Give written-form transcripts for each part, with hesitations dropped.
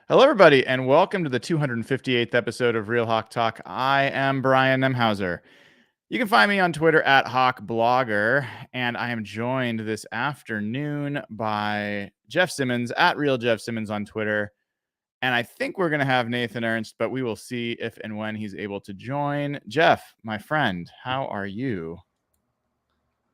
Hello, everybody, and welcome to the 258th episode of Real Hawk Talk. I am Brian Nemhauser. You can find me on Twitter at HawkBlogger, and I am joined this afternoon by Jeff Simmons at Real Jeff Simmons on Twitter. And I think we're going to have Nathan Ernst, but we will see if and when he's able to join. Jeff, my friend, how are you?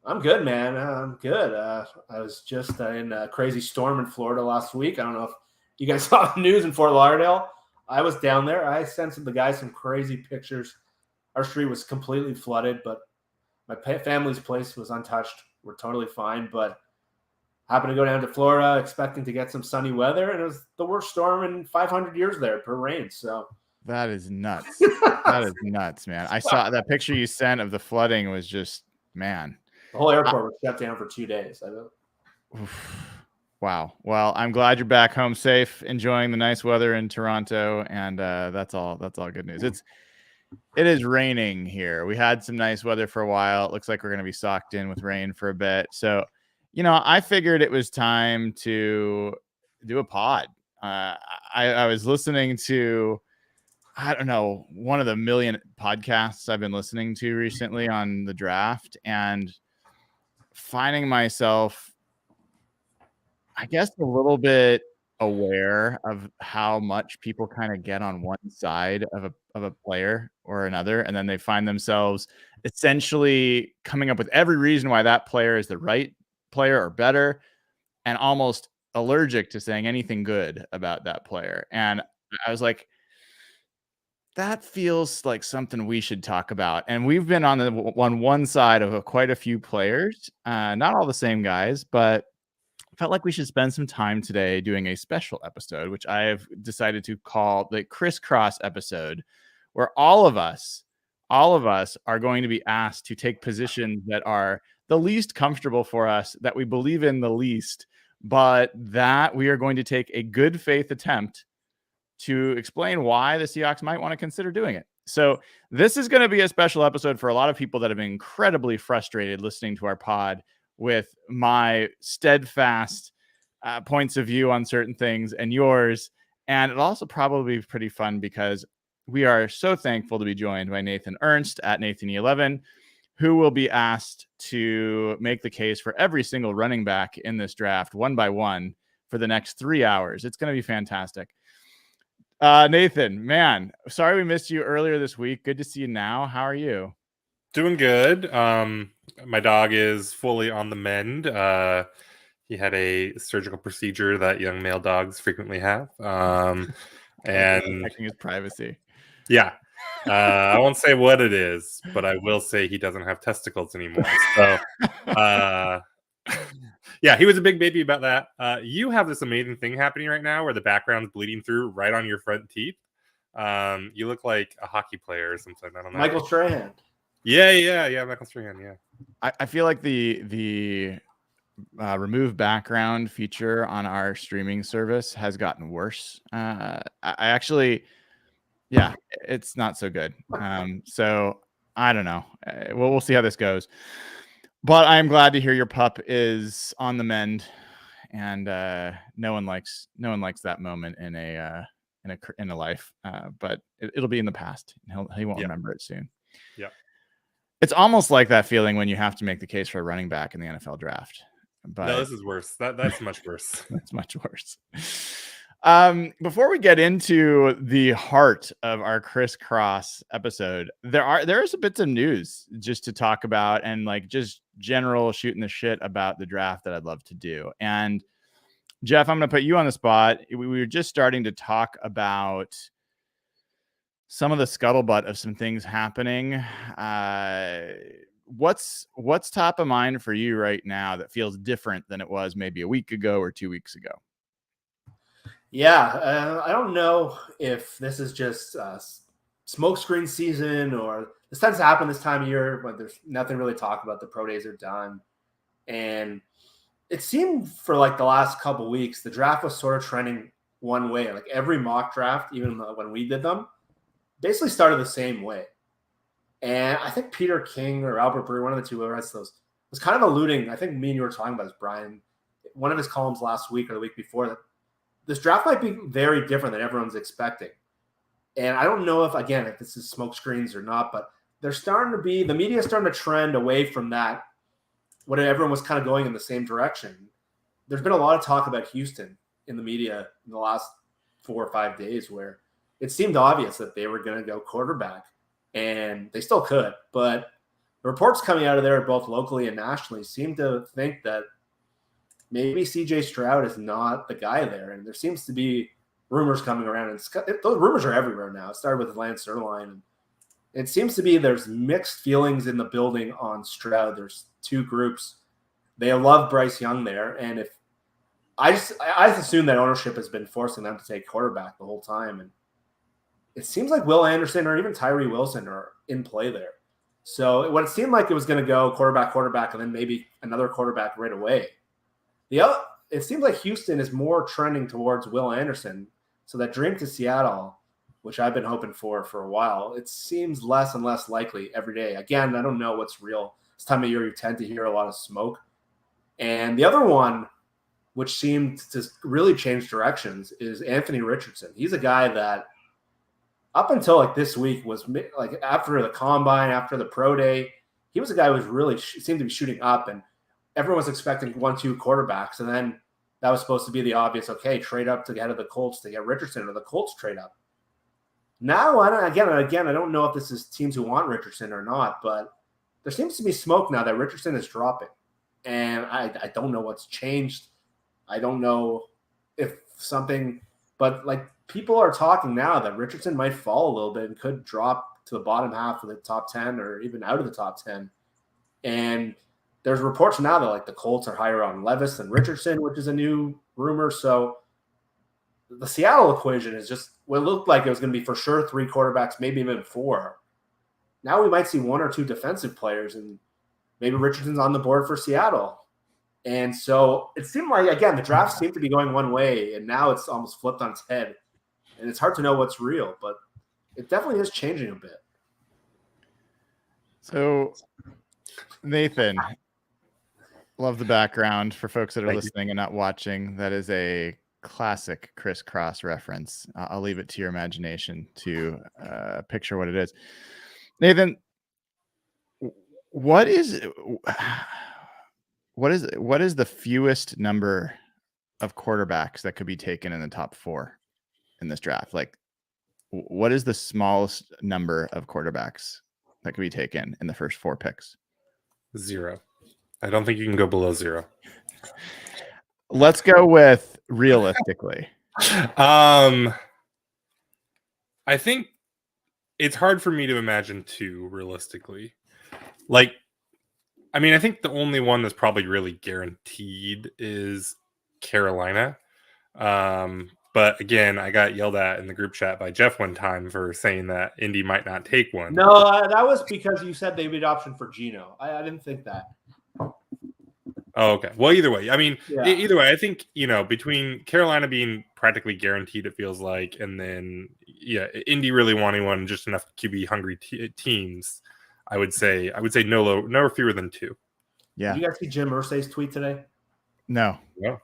I'm good, man. I'm good. I was just in a crazy storm in Florida last week. I don't know if you guys saw the news in Fort Lauderdale. I was down there. I sent the guys some crazy pictures. Our street was completely flooded, but my family's place was untouched. We're totally fine, but happened to go down to Florida expecting to get some sunny weather, and it was the worst storm in 500 years there per rain. So that is nuts. That is nuts, man. I saw that picture you sent of the flooding was just, man. The whole airport was shut down for 2 days. Wow. Well, I'm glad you're back home safe, enjoying the nice weather in Toronto, and that's all good news. It is raining here. We had some nice weather for a while. It looks like we're going to be socked in with rain for a bit. So, I figured it was time to do a pod. I was listening to, I don't know, one of the million podcasts I've been listening to recently on the draft, and finding myself, I guess, a little bit aware of how much people kind of get on one side of a player or another, and then they find themselves essentially coming up with every reason why that player is the right player or better, and almost allergic to saying anything good about that player. And I was like, that feels like something we should talk about. And we've been on one side of quite a few players, not all the same guys, but felt like we should spend some time today doing a special episode, which I have decided to call the Crisscross episode, where all of us are going to be asked to take positions that are the least comfortable for us, that we believe in the least, but that we are going to take a good faith attempt to explain why the Seahawks might want to consider doing it. So this is going to be a special episode for a lot of people that have been incredibly frustrated listening to our pod with my steadfast points of view on certain things and yours. And it'll also probably be pretty fun because we are so thankful to be joined by Nathan Ernst at Nathan11, who will be asked to make the case for every single running back in this draft one by one for the next 3 hours. It's going to be fantastic. Nathan, man, sorry we missed you earlier this week. Good to see you now. How are you? Doing good. My dog is fully on the mend. He had a surgical procedure that young male dogs frequently have. And protecting his privacy. Yeah. I won't say what it is, but I will say he doesn't have testicles anymore. So, yeah, he was a big baby about that. You have this amazing thing happening right now where the background's bleeding through right on your front teeth. You look like a hockey player or something. I don't know. Michael Strahan. Yeah, Michael Strahan, yeah. I feel like the remove background feature on our streaming service has gotten worse. I actually, yeah, it's not so good. So I don't know. We'll see how this goes. But I'm glad to hear your pup is on the mend, and no one likes that moment in a life. But it'll be in the past. He won't remember it soon. Yeah. It's almost like that feeling when you have to make the case for a running back in the NFL draft. But no, this is worse. That's much worse. That's much worse. Before we get into the heart of our Crisscross episode, there is a bit of news just to talk about, and like just general shooting the shit about the draft that I'd love to do. And Jeff, I'm going to put you on the spot. We were just starting to talk about some of the scuttlebutt of some things happening. What's top of mind for you right now that feels different than it was maybe a week ago or 2 weeks ago? Yeah, I don't know if this is just smokescreen season or this tends to happen this time of year when there's nothing really to talk about. The pro days are done. And it seemed for like the last couple of weeks, the draft was sort of trending one way. Like every mock draft, even when we did them, basically started the same way. And I think Peter King or Albert Brewer, one of the two who writes those, was kind of alluding, I think me and you were talking about this, Brian, one of his columns last week or the week before, that this draft might be very different than everyone's expecting. And I don't know if this is smoke screens or not, but the media is starting to trend away from that, when everyone was kind of going in the same direction. There's been a lot of talk about Houston in the media in the last 4 or 5 days, where it seemed obvious that they were going to go quarterback, and they still could. But the reports coming out of there, both locally and nationally, seem to think that maybe CJ Stroud is not the guy there. And there seems to be rumors coming around, and those rumors are everywhere now. It started with Lance Erline, and it seems to be there's mixed feelings in the building on Stroud. There's two groups. They love Bryce Young there, and if I assume that ownership has been forcing them to take quarterback the whole time, and it seems like Will Anderson or even Tyree Wilson are in play there. So what it seemed like it was going to go quarterback, and then maybe another quarterback right away. It seems like Houston is more trending towards Will Anderson. So that dream to Seattle, which I've been hoping for a while, it seems less and less likely every day. Again, I don't know what's real. This time of year, you tend to hear a lot of smoke. And the other one, which seemed to really change directions, is Anthony Richardson. He's a guy that up until like this week was like after the combine, after the pro day, he was a guy who was really seemed to be shooting up, and everyone was expecting 1-2 quarterbacks. And then that was supposed to be the obvious, okay, trade up to get out of the Colts to get Richardson, or the Colts trade up. Now, I don't know if this is teams who want Richardson or not, but there seems to be smoke now that Richardson is dropping. And I don't know what's changed. I don't know if something, but like people are talking now that Richardson might fall a little bit and could drop to the bottom half of the top 10 or even out of the top 10. And there's reports now that like the Colts are higher on Levis than Richardson, which is a new rumor. So the Seattle equation is just what it looked like it was going to be for sure 3 quarterbacks, maybe even 4. Now we might see 1 or 2 defensive players, and maybe Richardson's on the board for Seattle. And so it seemed like, again, the draft seemed to be going one way, and now it's almost flipped on its head. And it's hard to know what's real, but it definitely is changing a bit. So, Nathan, love the background for folks that are listening and not watching. That is a classic Crisscross reference. I'll leave it to your imagination to picture what it is. Nathan, what is the fewest number of quarterbacks that could be taken in the top 4 in this draft? Like, what is the smallest number of quarterbacks that could be taken in the first 4 picks? 0. I don't think you can go below 0. Let's go with realistically. I think it's hard for me to imagine 2 realistically. Like, I mean, I think the only one that's probably really guaranteed is Carolina. But again, I got yelled at in the group chat by Jeff one time for saying that Indy might not take one. No, that was because you said they would option for Geno. I didn't think that. Oh, okay. Well, either way, I mean, either way, I think, between Carolina being practically guaranteed, it feels like, and then, Indy really wanting one, just enough QB hungry teams, I would say no fewer than 2. Yeah. Did you guys see Jim Irsay's tweet today? No. Yeah.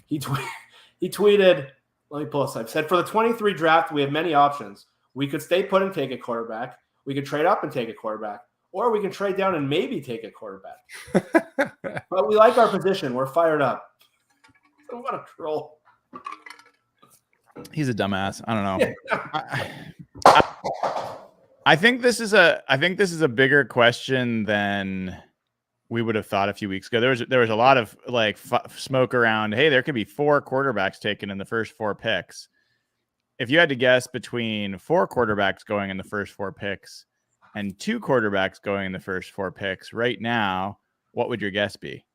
He tweeted, let me pull this up. He said, for the 23 draft, we have many options. We could stay put and take a quarterback. We could trade up and take a quarterback. Or we can trade down and maybe take a quarterback. But we like our position. We're fired up. What a troll. He's a dumbass. I don't know. I think this is a bigger question than we would have thought a few weeks ago. There was a lot of like smoke around. Hey, there could be 4 quarterbacks taken in the first 4 picks. If you had to guess between 4 quarterbacks going in the first 4 picks and 2 quarterbacks going in the first 4 picks right now, what would your guess be?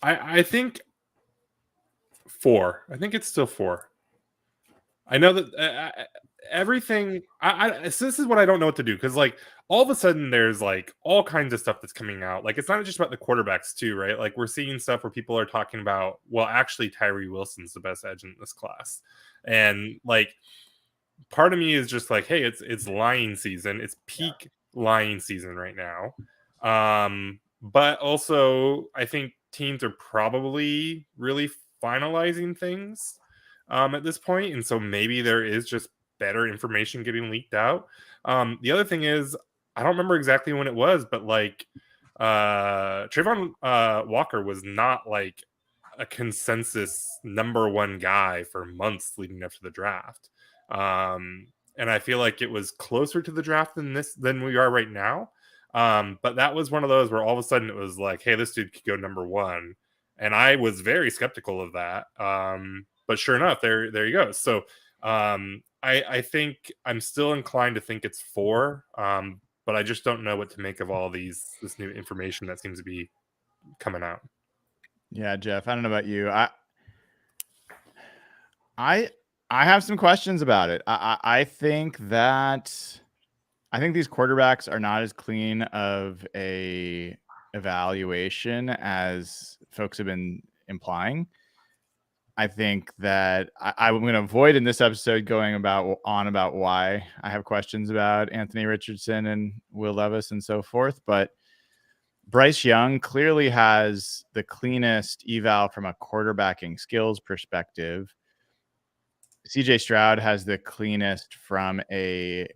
I think 4. I think it's still 4. I know that everything. So this is what I don't know what to do, because like all of a sudden there's like all kinds of stuff that's coming out. Like it's not just about the quarterbacks too, right? Like we're seeing stuff where people are talking about, well, actually Tyree Wilson's the best edge in this class, and like part of me is just like, hey, it's lying season. It's peak lying season right now. But also, I think teams are probably really finalizing things at this point, and so maybe there is just better information getting leaked out. The other thing is, I don't remember exactly when it was, but like Trayvon Walker was not like a consensus number one guy for months leading up to the draft. And I feel like it was closer to the draft than we are right now. But that was one of those where all of a sudden it was like, hey, this dude could go number one. And I was very skeptical of that. But sure enough, there you go. So I think I'm still inclined to think it's 4. But I just don't know what to make of all this new information that seems to be coming out. Yeah, Jeff, I don't know about you. I have some questions about it. I think these quarterbacks are not as clean of a evaluation as folks have been implying. I think that I'm going to avoid in this episode going on about why I have questions about Anthony Richardson and Will Levis and so forth. But Bryce Young clearly has the cleanest eval from a quarterbacking skills perspective. CJ Stroud has the cleanest from a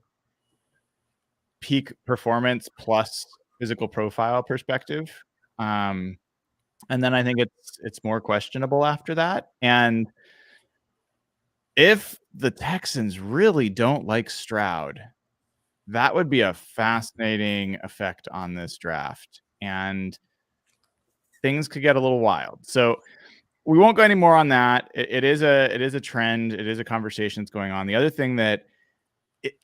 peak performance plus physical profile perspective. And then I think it's more questionable after that. And if the Texans really don't like Stroud, that would be a fascinating effect on this draft. And things could get a little wild. So we won't go any more on that. It is a trend. It is a conversation that's going on. The other thing that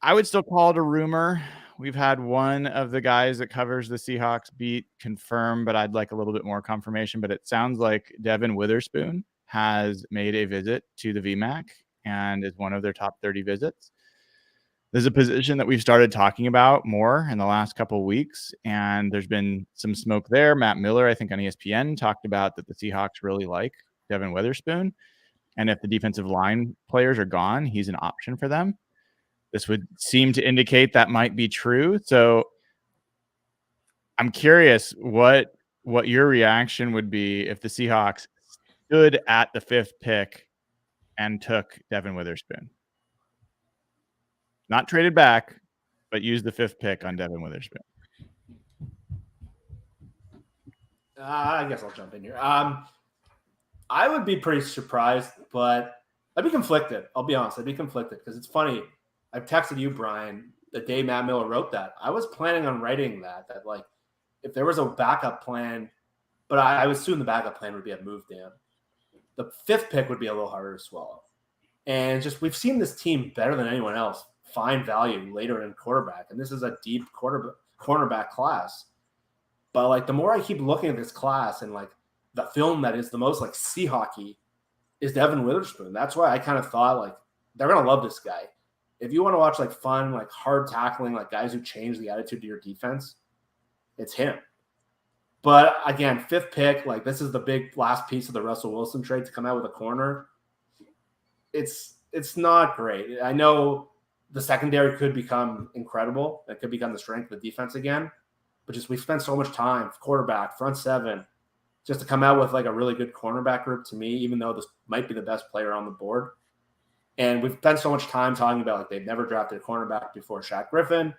I would still call it a rumor. We've had one of the guys that covers the Seahawks beat confirm, but I'd like a little bit more confirmation. But it sounds like Devon Witherspoon has made a visit to the VMAC and is one of their top 30 visits. There's a position that we've started talking about more in the last couple of weeks, and there's been some smoke there. Matt Miller, I think on ESPN, talked about that the Seahawks really like Devon Witherspoon, and if the defensive line players are gone, he's an option for them. This would seem to indicate that might be true. So I'm curious what your reaction would be if the Seahawks stood at the 5th pick and took Devon Witherspoon. Not traded back, but used the 5th pick on Devon Witherspoon. I guess I'll jump in here. I would be pretty surprised, but I'd be conflicted. I'll be honest. I'd be conflicted because it's funny. I texted you, Brian, the day Matt Miller wrote that. I was planning on writing that like if there was a backup plan, but I would assume the backup plan would be a move down. The 5th pick would be a little harder to swallow. And just we've seen this team better than anyone else find value later in quarterback. And this is a deep cornerback class. But like the more I keep looking at this class and like the film that is the most like Seahawky is Devon Witherspoon. That's why I kind of thought like they're going to love this guy. If you want to watch like fun, like hard tackling, like guys who change the attitude to your defense, it's him. But again, 5th pick, like this is the big last piece of the Russell Wilson trade to come out with a corner. It's not great. I know the secondary could become incredible. It could become the strength of the defense again. But just we spent so much time, quarterback, front 7, just to come out with like a really good cornerback group to me, even though this might be the best player on the board. And we've spent so much time talking about like they've never drafted a cornerback before Shaq Griffin.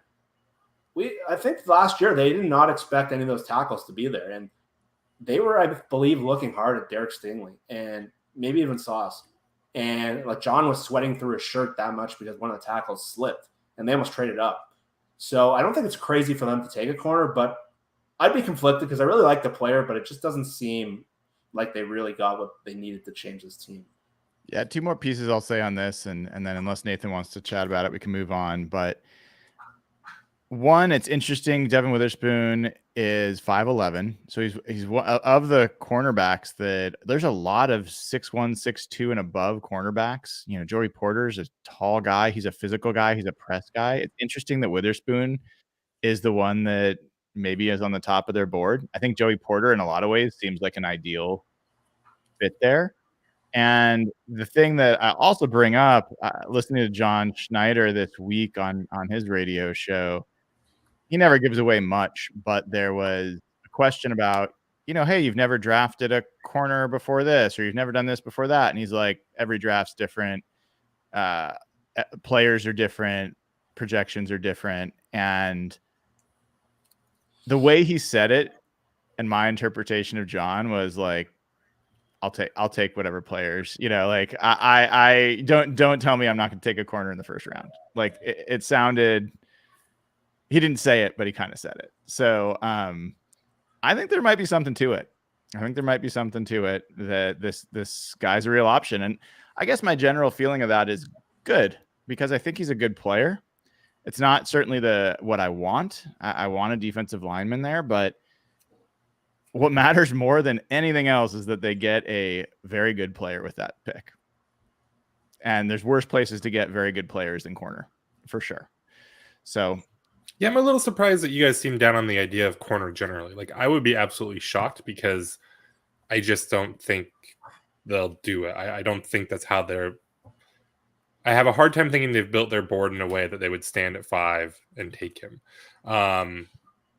I think last year they did not expect any of those tackles to be there. And they were, I believe, looking hard at Derek Stingley and maybe even Sauce. And like John was sweating through his shirt that much because one of the tackles slipped and they almost traded up. So I don't think it's crazy for them to take a corner, but I'd be conflicted because I really like the player, but it just doesn't seem like they really got what they needed to change this team. Yeah, 2 more pieces I'll say on this, and then unless Nathan wants to chat about it, we can move on. But one, it's interesting. Devon Witherspoon is 5'11", so he's one of the cornerbacks that there's a lot of 6'1", 6'2", and above cornerbacks. You know, Joey Porter's a tall guy. He's a physical guy. He's a press guy. It's interesting that Witherspoon is the one that maybe is on the top of their board. I think Joey Porter in a lot of ways seems like an ideal fit there. And the thing that I also bring up, listening to John Schneider this week on his radio show, he never gives away much, but there was a question about, hey, you've never drafted a corner before this, or you've never done this before that. And he's like, every draft's different. Players are different. Projections are different. And the way he said it, and my interpretation of John was like, I'll take whatever players, like I don't tell me I'm not going to take a corner in the first round. Like it sounded, he didn't say it, but he kind of said it. So I think there might be something to it. That this guy's a real option. And I guess my general feeling of that is good, because I think he's a good player. It's not certainly what I want. I want a defensive lineman there, but what matters more than anything else is that they get a very good player with that pick. And there's worse places to get very good players than corner, for sure. So, yeah, I'm a little surprised that you guys seem down on the idea of corner generally. Like, I would be absolutely shocked, because I just don't think they'll do it. I don't think that's how they're. I have a hard time thinking they've built their board in a way that they would stand at 5 and take him.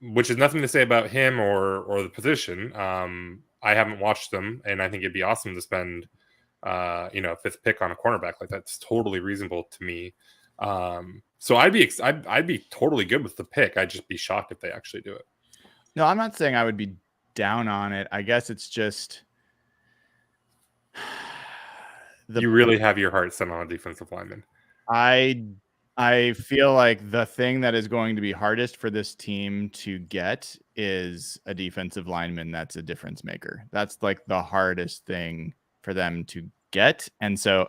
Which is nothing to say about him or the position. I haven't watched them, and I think it'd be awesome to spend, a 5th pick on a cornerback. Like, that's totally reasonable to me. So I'd be totally good with the pick. I'd just be shocked if they actually do it. No, I'm not saying I would be down on it. I guess it's just you really have your heart set on a defensive lineman. I feel like the thing that is going to be hardest for this team to get is a defensive lineman that's a difference maker. That's like the hardest thing for them to get. And so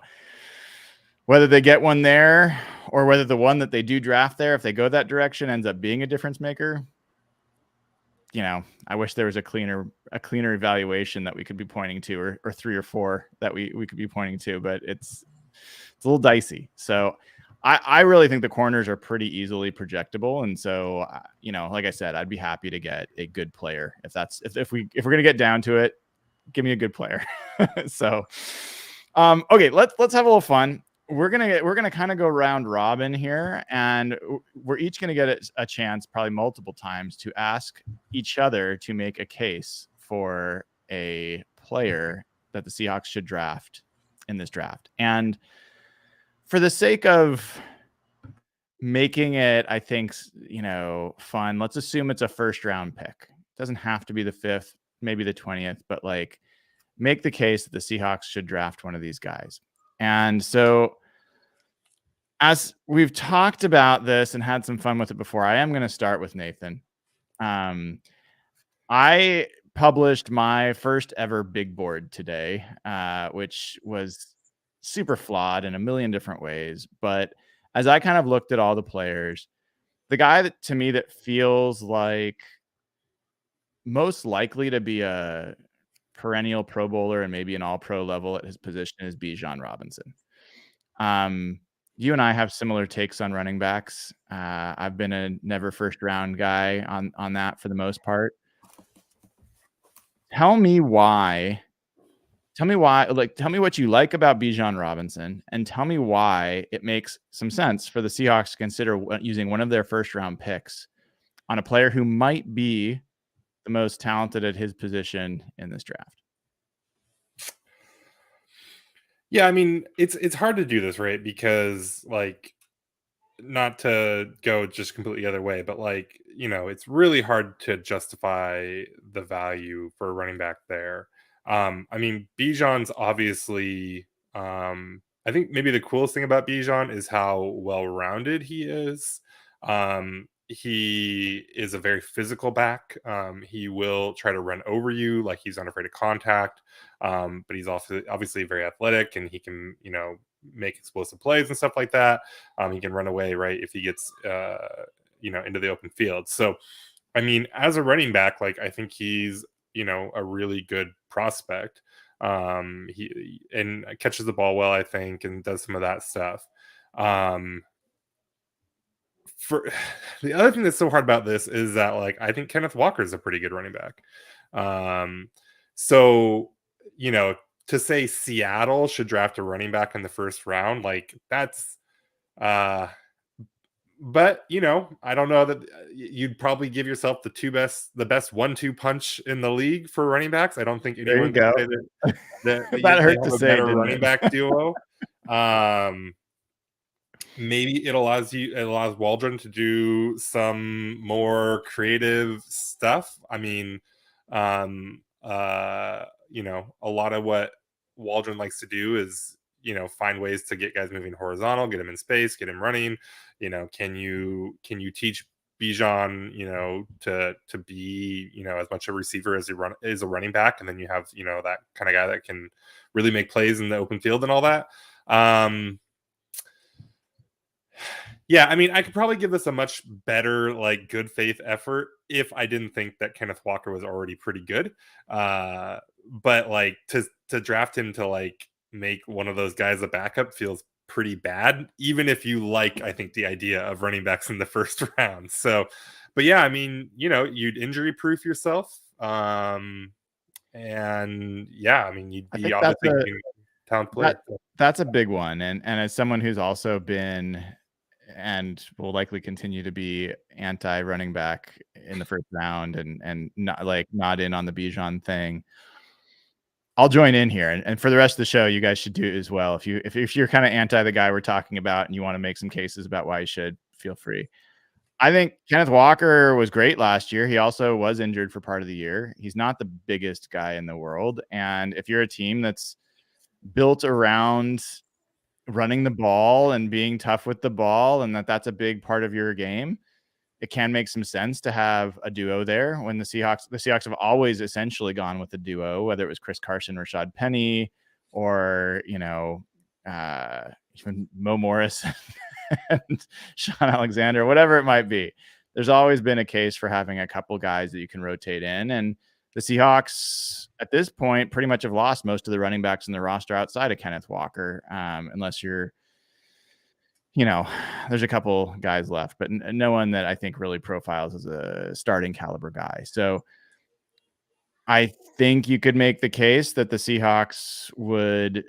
whether they get one there, or whether the one that they do draft there, if they go that direction, ends up being a difference maker, I wish there was a cleaner evaluation that we could be pointing to, or 3 or 4 that we could be pointing to, but it's a little dicey. So I really think the corners are pretty easily projectable. And so, like I said, I'd be happy to get a good player. If we're going to get down to it, give me a good player. So, okay, let's have a little fun. We're going to kind of go round robin here, and we're each going to get a chance, probably multiple times, to ask each other to make a case for a player that the Seahawks should draft in this draft. And for the sake of making it, I think, fun, let's assume it's a first round pick. It doesn't have to be the 5th, maybe the 20th, but like, make the case that the Seahawks should draft one of these guys. And so, as we've talked about this and had some fun with it before, I am going to start with Nathan. I published my first ever big board today, which was super flawed in a million different ways. But as I kind of looked at all the players, the guy that to me that feels like most likely to be a perennial Pro Bowler and maybe an all-pro level at his position is Bijan Robinson. You and I have similar takes on running backs. I've been a never first round guy on that for the most part. Tell me why. Tell me what you like about Bijan Robinson, and tell me why it makes some sense for the Seahawks to consider using one of their first round picks on a player who might be the most talented at his position in this draft. Yeah, I mean, it's hard to do this, right? Because, like, not to go just completely the other way, but like, it's really hard to justify the value for a running back there. I mean, Bijan's obviously, I think maybe the coolest thing about Bijan is how well-rounded he is. He is a very physical back. He will try to run over you, like he's unafraid of contact. But he's also obviously very athletic, and he can, make explosive plays and stuff like that. He can run away, right, if he gets, into the open field. So, I mean, as a running back, like, I think he's, a really good prospect. He catches the ball well, I think, and does some of that stuff. For the other thing that's so hard about this is that, like, I think Kenneth Walker is a pretty good running back. So, to say Seattle should draft a running back in the first round, like, that's But I don't know that you'd probably give yourself the best 1-2 punch in the league for running backs. I don't think There you anyone go. can say that That hurt you to have a say, better didn't running it? back duo. Maybe it allows Waldron to do some more creative stuff. I mean, a lot of what Waldron likes to do is find ways to get guys moving horizontal, get him in space, get him running. Can you teach Bijan to be as much a receiver as a running back, and then you have that kind of guy that can really make plays in the open field and all that. Yeah, I mean, I could probably give this a much better, good faith effort if I didn't think that Kenneth Walker was already pretty good. But to draft him to make one of those guys a backup feels pretty bad, even if you I think the idea of running backs in the first round. So, but yeah, I mean, you'd injury proof yourself. And yeah, I mean, you'd be obviously a talent player. That's a big one. And as someone who's also been and will likely continue to be anti running back in the first round and not in on the Bijan thing, I'll join in here. And for the rest of the show, you guys should do it as well. If you're kind of anti the guy we're talking about and you want to make some cases about why you should, feel free. I think Kenneth Walker was great last year. He also was injured for part of the year. He's not the biggest guy in the world. And if you're a team that's built around running the ball and being tough with the ball, and that's a big part of your game, it can make some sense to have a duo there. When the Seahawks have always essentially gone with a duo, whether it was Chris Carson, Rashad Penny, or even Mo Morris and Sean Alexander, whatever it might be. There's always been a case for having a couple guys that you can rotate in, and the Seahawks at this point pretty much have lost most of the running backs in the roster outside of Kenneth Walker, unless you're, there's a couple guys left, but no one that I think really profiles as a starting caliber guy. So I think you could make the case that the Seahawks would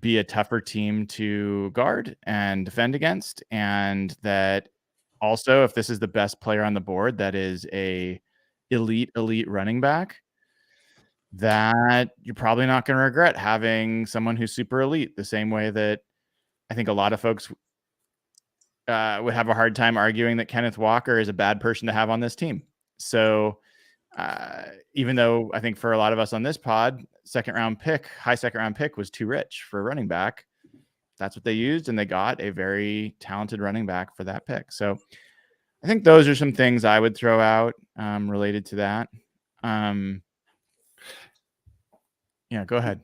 be a tougher team to guard and defend against, and that also, if this is the best player on the board, that is a elite running back, that you're probably not going to regret having someone who's super elite, the same way that I think a lot of folks would have a hard time arguing that Kenneth Walker is a bad person to have on this team. So even though I think for a lot of us on this pod, high second round pick was too rich for a running back, that's what they used, and they got a very talented running back for that pick. So I think those are some things I would throw out related to that. Yeah, go ahead.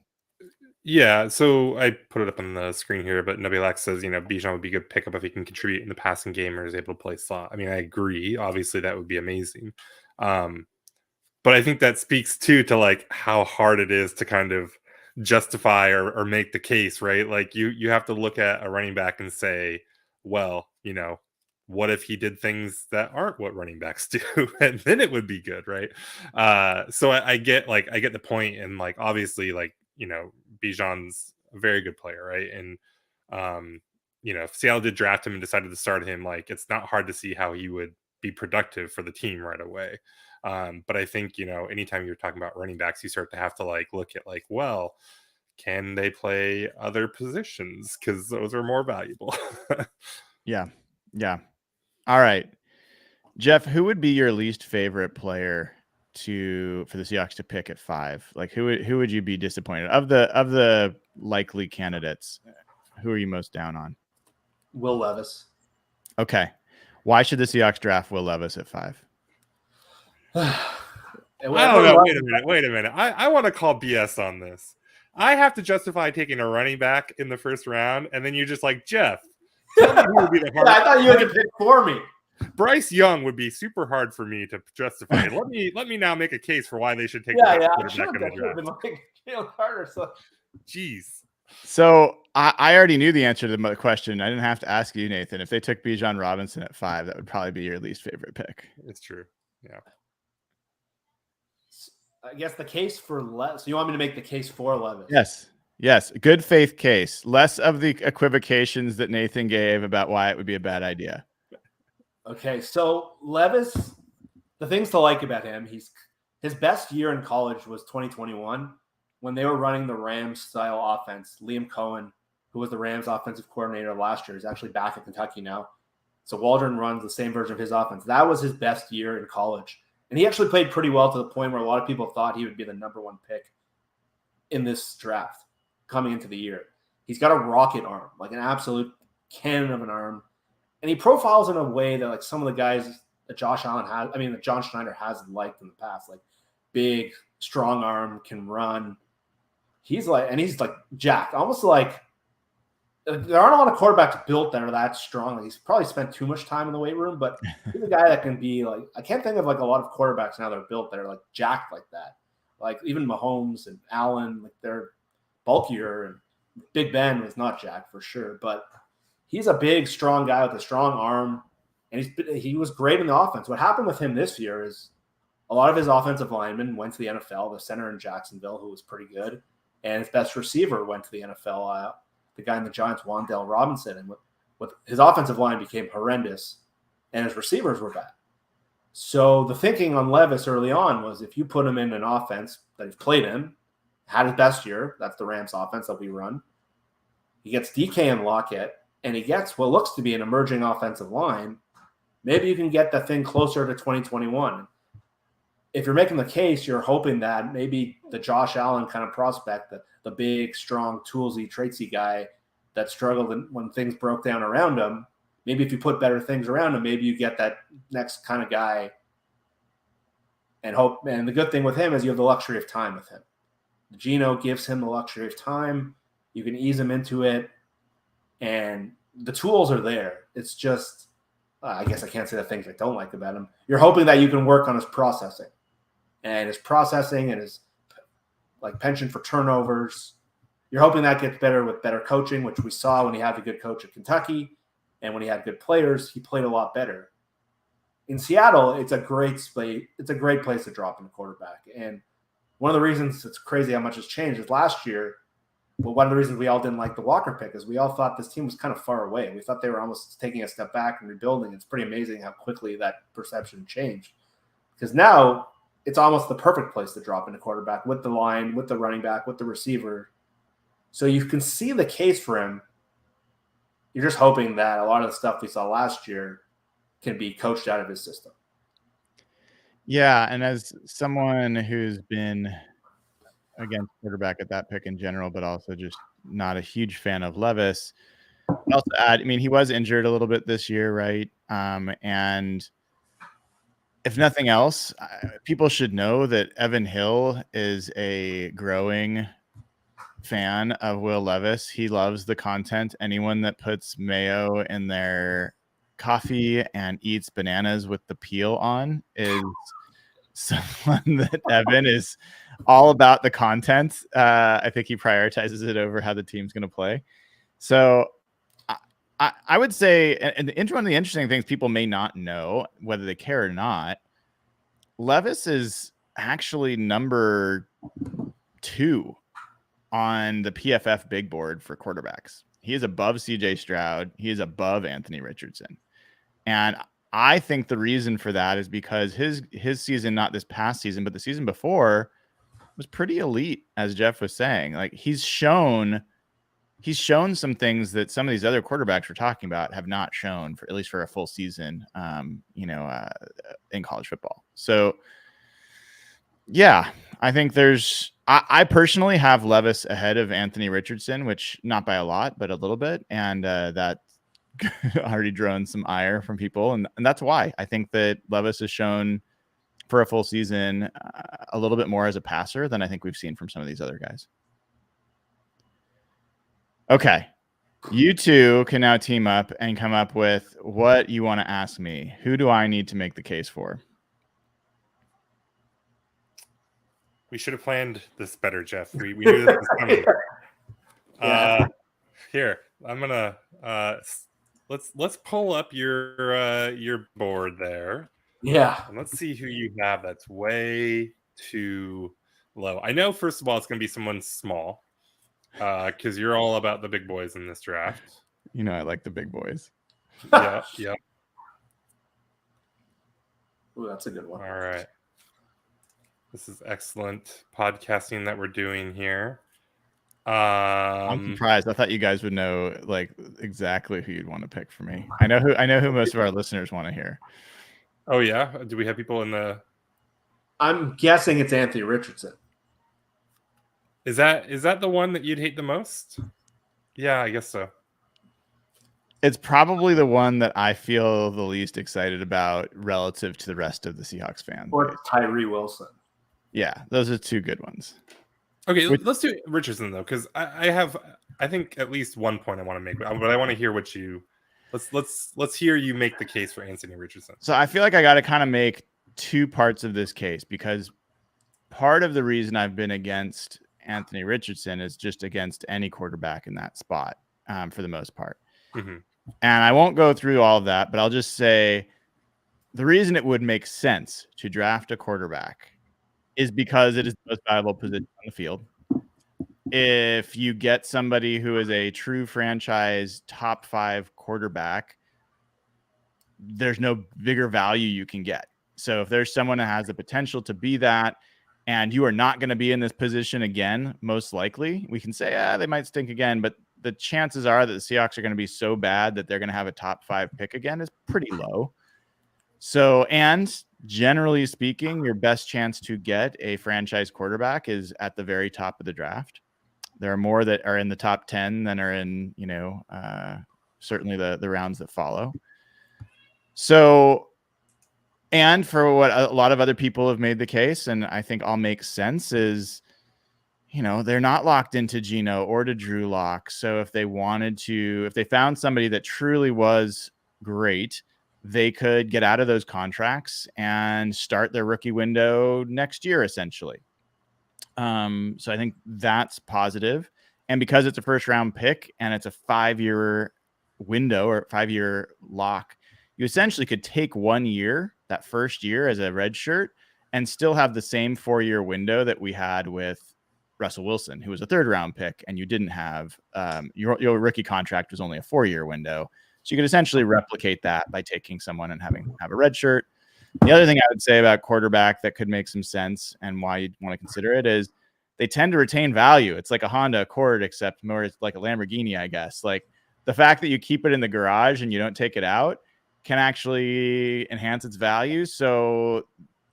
Yeah, so I put it up on the screen here, but Nubilax says, Bijan would be a good pickup if he can contribute in the passing game or is able to play slot. I mean, I agree. Obviously, that would be amazing. But I think that speaks to how hard it is to kind of justify or make the case, right? You have to look at a running back and say, well, what if he did things that aren't what running backs do? And then it would be good, right? So I get the point, and obviously Bijan's a very good player, right? And if Seattle did draft him and decided to start him, it's not hard to see how he would be productive for the team right away. But I think anytime you're talking about running backs, you start to have to look at well, can they play other positions, because those are more valuable. Yeah. All right, Jeff, who would be your least favorite player for the Seahawks to pick at 5? Who would you be disappointed of the likely candidates? Who are you most down on? Will Levis. Okay, why should the Seahawks draft Will Levis at 5? I don't know. Wait a minute. I want to call BS on this. I have to justify taking a running back in the first round, and then you're just like, Jeff, tell me who would be the hardest. I thought you had to pick for me. Bryce Young would be super hard for me to justify. Let me now make a case for why they should take. Yeah. I should have been harder. So, jeez. So I already knew the answer to the question. I didn't have to ask you, Nathan. If they took Bijan Robinson at 5, that would probably be your least favorite pick. It's true. Yeah. I guess the case for Levis. So you want me to make the case for Levis? Yes. Good faith case. Less of the equivocations that Nathan gave about why it would be a bad idea. Okay, so Levis, the things to like about him, his best year in college was 2021 when they were running the Rams style offense. Liam Cohen, who was the Rams offensive coordinator last year, is actually back at Kentucky now. So Waldron runs the same version of his offense. That was his best year in college. And he actually played pretty well to the point where a lot of people thought he would be the number one pick in this draft coming into the year. He's got a rocket arm, like an absolute cannon of an arm. And he profiles in a way that like some of the guys that John Schneider has liked in the past, like big, strong arm, can run. He's like jacked, almost like there aren't a lot of quarterbacks built that are that strong. Like he's probably spent too much time in the weight room, but he's a guy that can be like, I can't think of like a lot of quarterbacks now that are built that are like jacked like that. Like even Mahomes and Allen, like they're bulkier, and Big Ben was not jacked for sure, but he's a big, strong guy with a strong arm, and he was great in the offense. What happened with him this year is a lot of his offensive linemen went to the NFL, the center in Jacksonville, who was pretty good, and his best receiver went to the NFL, the guy in the Giants, Wan'Dale Robinson, and with his offensive line became horrendous, and his receivers were bad. So the thinking on Levis early on was if you put him in an offense that he's played in, had his best year, that's the Rams offense that we run, he gets DK and Lockett, and he gets what looks to be an emerging offensive line, maybe you can get the thing closer to 2021. If you're making the case, you're hoping that maybe the Josh Allen kind of prospect, the big, strong, toolsy, traitsy guy that struggled when things broke down around him, maybe if you put better things around him, maybe you get that next kind of guy and hope. And the good thing with him is you have the luxury of time with him. Geno gives him the luxury of time. You can ease him into it, and the tools are there. It's just, I guess I can't say the things I don't like about him. You're hoping that you can work on his processing and his like penchant for turnovers. You're hoping that gets better with better coaching, which we saw when he had a good coach at Kentucky, and when he had good players, he played a lot better. In Seattle, it's a great place. It's a great place to drop in a quarterback. And one of the reasons it's crazy how much has changed is last year. Well, one of the reasons we all didn't like the Walker pick is we all thought this team was kind of far away. We thought they were almost taking a step back and rebuilding. It's pretty amazing how quickly that perception changed. Because now it's almost the perfect place to drop in a quarterback with the line, with the running back, with the receiver. So you can see the case for him. You're just hoping that a lot of the stuff we saw last year can be coached out of his system. Yeah, and as someone who's been against quarterback at that pick in general, but also just not a huge fan of Levis, I'll also add, I mean, he was injured a little bit this year, right? And if nothing else, people should know that Evan Hill is a growing fan of Will Levis. He loves the content. Anyone that puts mayo in their coffee and eats bananas with the peel on is someone that Evan is all about the content. I think he prioritizes it over how the team's going to play. So I would say, and one of the interesting things people may not know, whether they care or not, Levis is actually number 2 on the PFF big board for quarterbacks. He is above CJ Stroud. He is above Anthony Richardson. And I think the reason for that is because his season, not this past season, but the season before, was pretty elite, as Jeff was saying. Like he's shown some things that some of these other quarterbacks we're talking about have not shown, for at least for a full season, in college football. So yeah, I think I personally have Levis ahead of Anthony Richardson, which not by a lot, but a little bit. And that already drawn some ire from people. And that's why I think that Levis has shown for a full season a little bit more as a passer than I think we've seen from some of these other guys. Okay. You two can now team up and come up with what you want to ask me. Who do I need to make the case for? We should have planned this better, Jeff. We knew this was coming. Here, I'm gonna let's pull up your board there. Yeah. And let's see who you have that's way too low. I know, first of all, it's gonna be someone small. Because you're all about the big boys in this draft. You know, I like the big boys. Yeah. Ooh, that's a good one. All right. This is excellent podcasting that we're doing here. I'm surprised. I thought you guys would know like exactly who you'd want to pick for me. I know who most of our listeners want to hear. Oh yeah, do we have people in the? I'm guessing it's Anthony Richardson. Is that the one that you'd hate the most? Yeah, I guess so. It's probably the one that I feel the least excited about relative to the rest of the Seahawks fans. Or Tyree Wilson. Yeah, those are two good ones. Okay, let's do Richardson though, because I think at least one point I want to make, but I want to hear what you. Let's hear you make the case for Anthony Richardson. So I feel like I got to kind of make two parts of this case, because part of the reason I've been against Anthony Richardson is just against any quarterback in that spot for the most part. Mm-hmm. And I won't go through all of that, but I'll just say the reason it would make sense to draft a quarterback is because it is the most valuable position on the field. If you get somebody who is a true franchise top 5 quarterback, there's no bigger value you can get. So if there's someone that has the potential to be that, and you are not going to be in this position again, most likely, we can say, they might stink again, but the chances are that the Seahawks are going to be so bad that they're going to have a top 5 pick again is pretty low. So, and generally speaking, your best chance to get a franchise quarterback is at the very top of the draft. There are more that are in the top 10 than are in, certainly the rounds that follow. So, and for what a lot of other people have made the case, and I think all makes sense, is, they're not locked into Geno or to Drew Lock. So if they found somebody that truly was great, they could get out of those contracts and start their rookie window next year, essentially. So I think that's positive. And because it's a first round pick and it's a 5-year window or 5-year lock, you essentially could take 1 year, that first year, as a red shirt and still have the same 4-year window that we had with Russell Wilson, who was a 3rd round pick, and you didn't have your rookie contract was only a 4-year window. So you could essentially replicate that by taking someone and have a red shirt. The other thing I would say about quarterback that could make some sense and why you'd want to consider it is they tend to retain value. It's like a Honda Accord, except more like a Lamborghini, I guess. Like the fact that you keep it in the garage and you don't take it out can actually enhance its value. So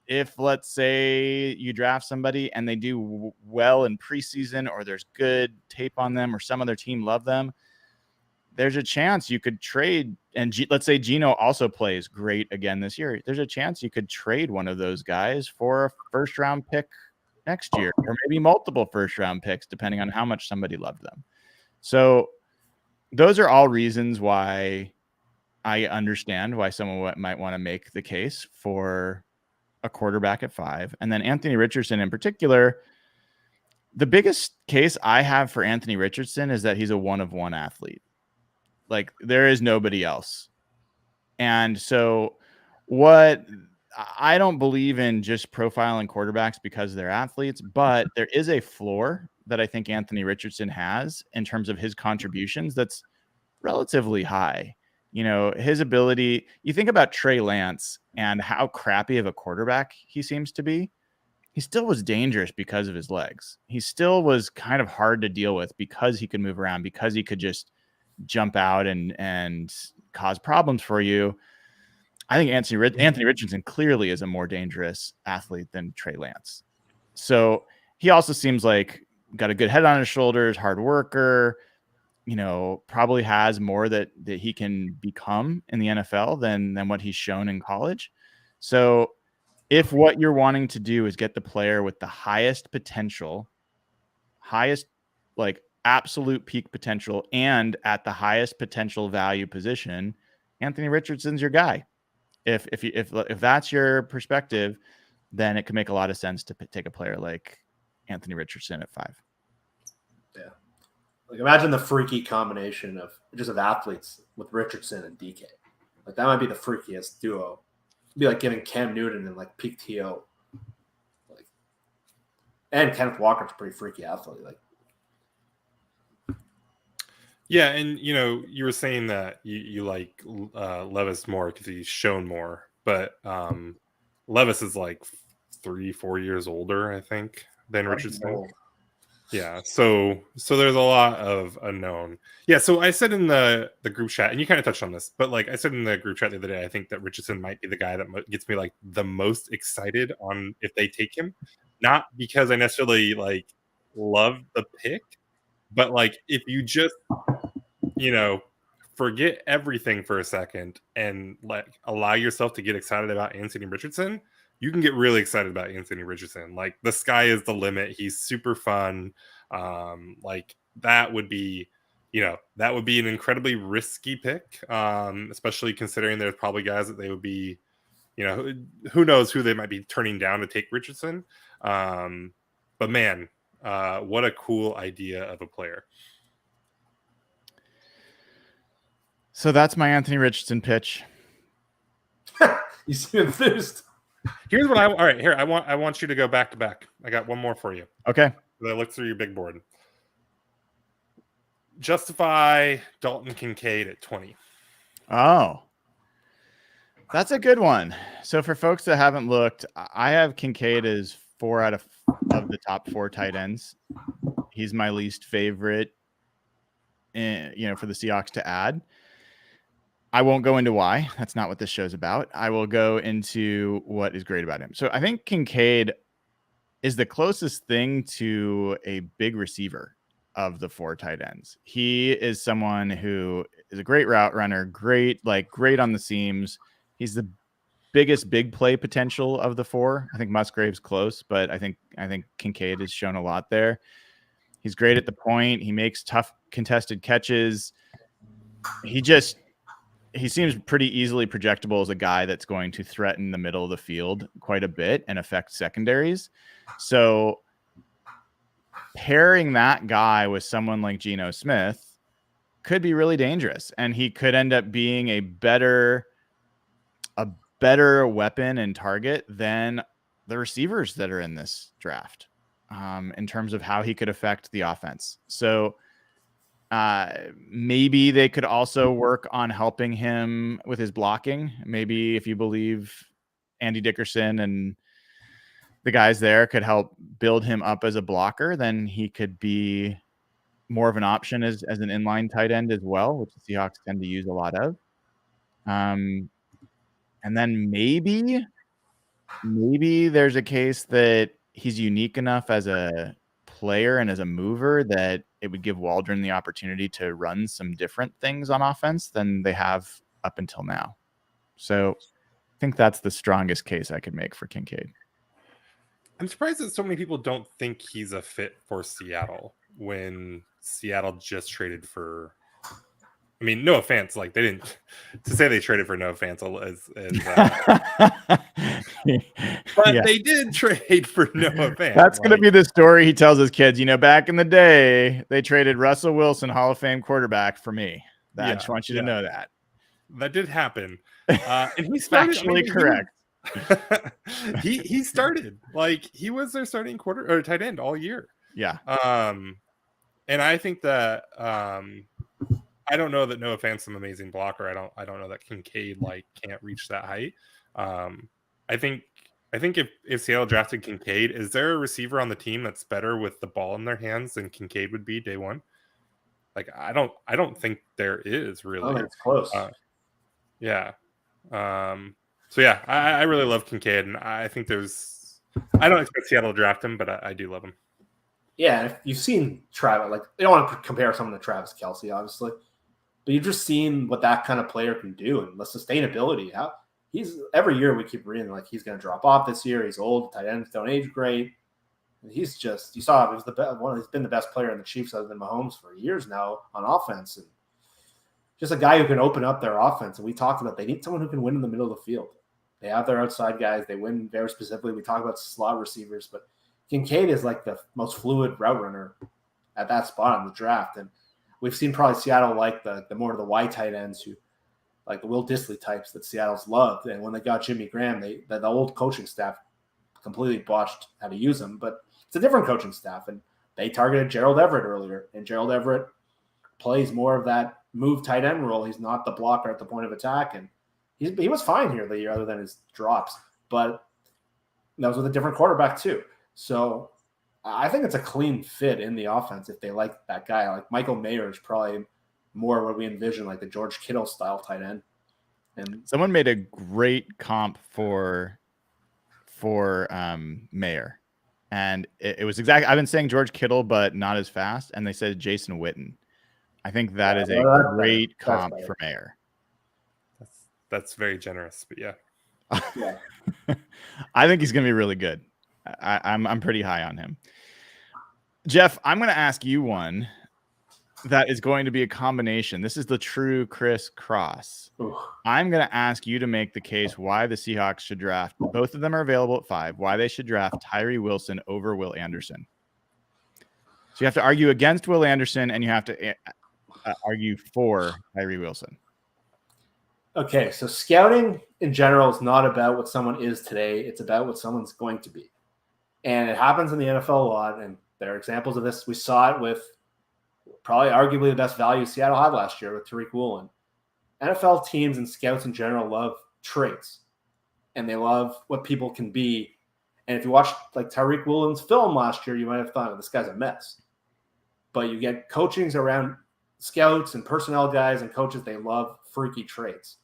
if, let's say, you draft somebody and they do well in preseason, or there's good tape on them, or some other team love them, there's a chance you could trade. And let's say Geno also plays great again this year. There's a chance you could trade one of those guys for a 1st round pick next year, or maybe multiple 1st round picks, depending on how much somebody loved them. So those are all reasons why I understand why someone might want to make the case for a quarterback at 5. And then Anthony Richardson in particular, the biggest case I have for Anthony Richardson is that he's a 1-of-1 athlete. Like there is nobody else. And so I don't believe in just profiling quarterbacks because they're athletes, but there is a floor that I think Anthony Richardson has in terms of his contributions that's relatively high. His ability, you think about Trey Lance and how crappy of a quarterback he seems to be. He still was dangerous because of his legs. He still was kind of hard to deal with because he could move around, because he could just jump out and cause problems for you. I think Anthony Richardson clearly is a more dangerous athlete than Trey Lance. So he also seems like got a good head on his shoulders, hard worker, probably has more that he can become in the NFL than what he's shown in college. So if what you're wanting to do is get the player with the highest potential, like absolute peak potential, and at the highest potential value position, Anthony Richardson's your guy. If that's your perspective, then it can make a lot of sense to take a player like Anthony Richardson at 5. Yeah. Like imagine the freaky combination of athletes with Richardson and DK. Like that might be the freakiest duo. It'd be like getting Cam Newton and like peak TO. Like, and Kenneth Walker's a pretty freaky athlete. Like, yeah, and you were saying that you like Levis more because he's shown more, but Levis is like 3-4 years older, I think, than Richardson. Old. Yeah, so there's a lot of unknown. Yeah, so I said in the group chat, and you kind of touched on this, but like I said in the group chat the other day, I think that Richardson might be the guy that gets me like the most excited on if they take him. Not because I necessarily like love the pick, but like if you just forget everything for a second and like allow yourself to get excited about Anthony Richardson, you can get really excited about Anthony Richardson. Like the sky is the limit. He's super fun. Like that would be an incredibly risky pick, especially considering there's probably guys that they would be, who knows who they might be turning down to take Richardson. But man, what a cool idea of a player. So that's my Anthony Richardson pitch. You seem enthused. Here's what all right, here. I want you to go back to back. I got one more for you. Okay. I looked through your big board. Justify Dalton Kincaid at 20. Oh, that's a good one. So for folks that haven't looked, I have Kincaid as 4 out of the top 4 tight ends. He's my least favorite, for the Seahawks to add. I won't go into why. That's not what this show's about. I will go into what is great about him. So I think Kincaid is the closest thing to a big receiver of the 4 tight ends. He is someone who is a great route runner, great on the seams. He's the biggest big play potential of the 4. I think Musgrave's close, but I think Kincaid has shown a lot there. He's great at the point. He makes tough contested catches. He seems pretty easily projectable as a guy that's going to threaten the middle of the field quite a bit and affect secondaries. So pairing that guy with someone like Geno Smith could be really dangerous. And he could end up being a better weapon and target than the receivers that are in this draft in terms of how he could affect the offense. So maybe they could also work on helping him with his blocking. Maybe if you believe Andy Dickerson and the guys there could help build him up as a blocker, then he could be more of an option as an inline tight end as well, which the Seahawks tend to use a lot of. And then maybe there's a case that he's unique enough as a player and as a mover that it would give Waldron the opportunity to run some different things on offense than they have up until now. So I think that's the strongest case I could make for Kincaid. I'm surprised that so many people don't think he's a fit for Seattle when Seattle just traded for, I mean, no offense, like they didn't to say they traded for Noah Fant but yeah. They did trade for Noah Fant. That's going to be the story he tells his kids. Back in the day, they traded Russell Wilson, Hall of Fame quarterback, for me. I just want you to know that. That did happen. And he started actually correct. He started like he was their starting quarter or tight end all year. Yeah. And I think that I don't know that Noah Fant's an amazing blocker. I don't know that Kincaid can't reach that height. I think if Seattle drafted Kincaid, is there a receiver on the team that's better with the ball in their hands than Kincaid would be day one? I don't think there is really. Oh, it's close. Yeah. So yeah, I really love Kincaid, and I think I don't expect Seattle to draft him, but I do love him. Yeah, if you've seen Travis, you don't want to compare someone to Travis Kelce, obviously, but you've just seen what that kind of player can do and the sustainability. How he's every year we keep reading he's going to drop off this year. He's old, tight ends don't age great. And he's just, you saw, he's been the best player in the Chiefs other than Mahomes for years now on offense, and just a guy who can open up their offense. And we talked about they need someone who can win in the middle of the field. They have their outside guys. They win very specifically. We talk about slot receivers, but Kincaid is the most fluid route runner at that spot in the draft. And we've seen probably Seattle the more of the Y tight ends who the Will Dissly types that Seattle's loved. And when they got Jimmy Graham, the old coaching staff completely botched how to use him. But it's a different coaching staff. And they targeted Gerald Everett earlier. And Gerald Everett plays more of that move tight end role. He's not the blocker at the point of attack. And he was fine here the year other than his drops. But that was with a different quarterback too. So I think it's a clean fit in the offense if they like that guy. Like Michael Mayer is probably more what we envision, like the George Kittle style tight end. And someone made a great comp for Mayer, and it was exactly. I've been saying George Kittle, but not as fast. And they said Jason Witten. I think that is a great comp for Mayer. That's very generous, but yeah. I think he's going to be really good. I'm pretty high on him. Jeff, I'm going to ask you one that is going to be a combination. This is the true crisscross. I'm going to ask you to make the case why the Seahawks should draft. Both of them are available at 5. Why they should draft Tyree Wilson over Will Anderson. So you have to argue against Will Anderson, and you have to argue for Tyree Wilson. Okay, so scouting in general is not about what someone is today. It's about what someone's going to be. And it happens in the NFL a lot, and there are examples of this. We saw it with probably arguably the best value Seattle had last year with Tariq Woolen. NFL teams and scouts in general love traits, and they love what people can be. And if you watch like Tariq Woolen's film last year, you might have thought, this guy's a mess. But you get coachings around scouts and personnel guys and coaches, they love freaky traits.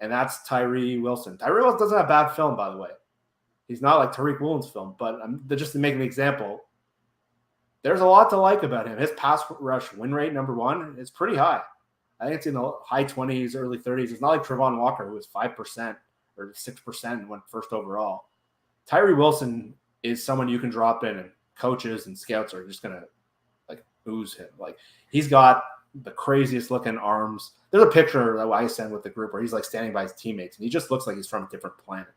And that's Tyree Wilson. Tyree Wilson doesn't have bad film, by the way. He's not like Tariq Woolen's film, but just to make an example, there's a lot to like about him. His pass rush win rate, number 1, is pretty high. I think it's in the high 20s, early 30s. It's not like Trevon Walker, who was 5% or 6% and went first overall. Tyree Wilson is someone you can drop in, and coaches and scouts are just going to like ooze him. Like, he's got the craziest looking arms. There's a picture that I sent with the group where he's like standing by his teammates, and he just looks like he's from a different planet.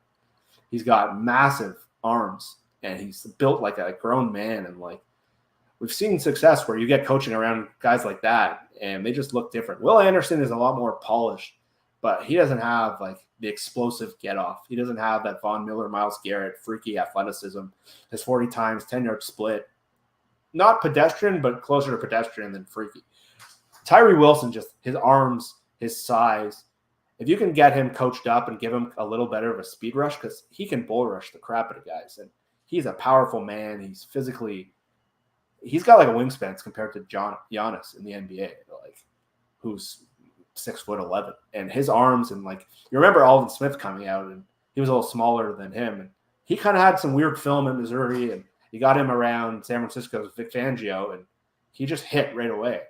He's got massive arms, and he's built like a grown man. And like, we've seen success where you get coaching around guys like that, and they just look different. Will Anderson is a lot more polished, but he doesn't have like the explosive get off. He doesn't have that Von Miller, Myles Garrett, freaky athleticism, his 40 times, 10-yard split. Not pedestrian, but closer to pedestrian than freaky. Tyree Wilson, just his arms, his size. If you can get him coached up and give him a little better of a speed rush, because he can bull rush the crap out of guys. And he's a powerful man. He's got like a wingspan compared to Giannis in the NBA, like, who's 6'11", and his arms, and like, you remember Alden Smith coming out, and he was a little smaller than him, and he kind of had some weird film in Missouri, and you got him around San Francisco's Vic Fangio, and he just hit right away.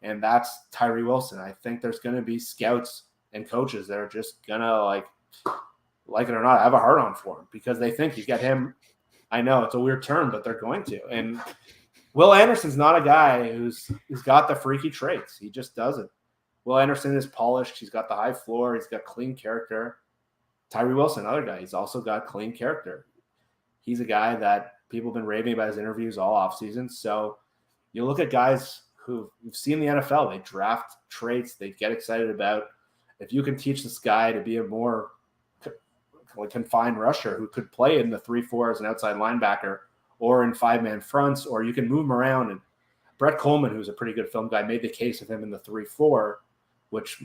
And that's Tyree Wilson. I think there's going to be scouts and coaches that are just going to, like it or not, have a hard on for him because they think you get him. I know it's a weird term, but they're going to. And Will Anderson's not a guy who's got the freaky traits. He just doesn't. Will Anderson is polished. He's got the high floor. He's got clean character. Tyree Wilson, another guy, he's also got clean character. He's a guy that people have been raving about his interviews all offseason. So you look at guys who you've seen in the NFL, they draft traits they get excited about. If you can teach this guy to be a more confined rusher who could play in the 3-4 as an outside linebacker or in 5-man fronts, or you can move him around. And Brett Coleman, who's a pretty good film guy, made the case of him in the 3-4, which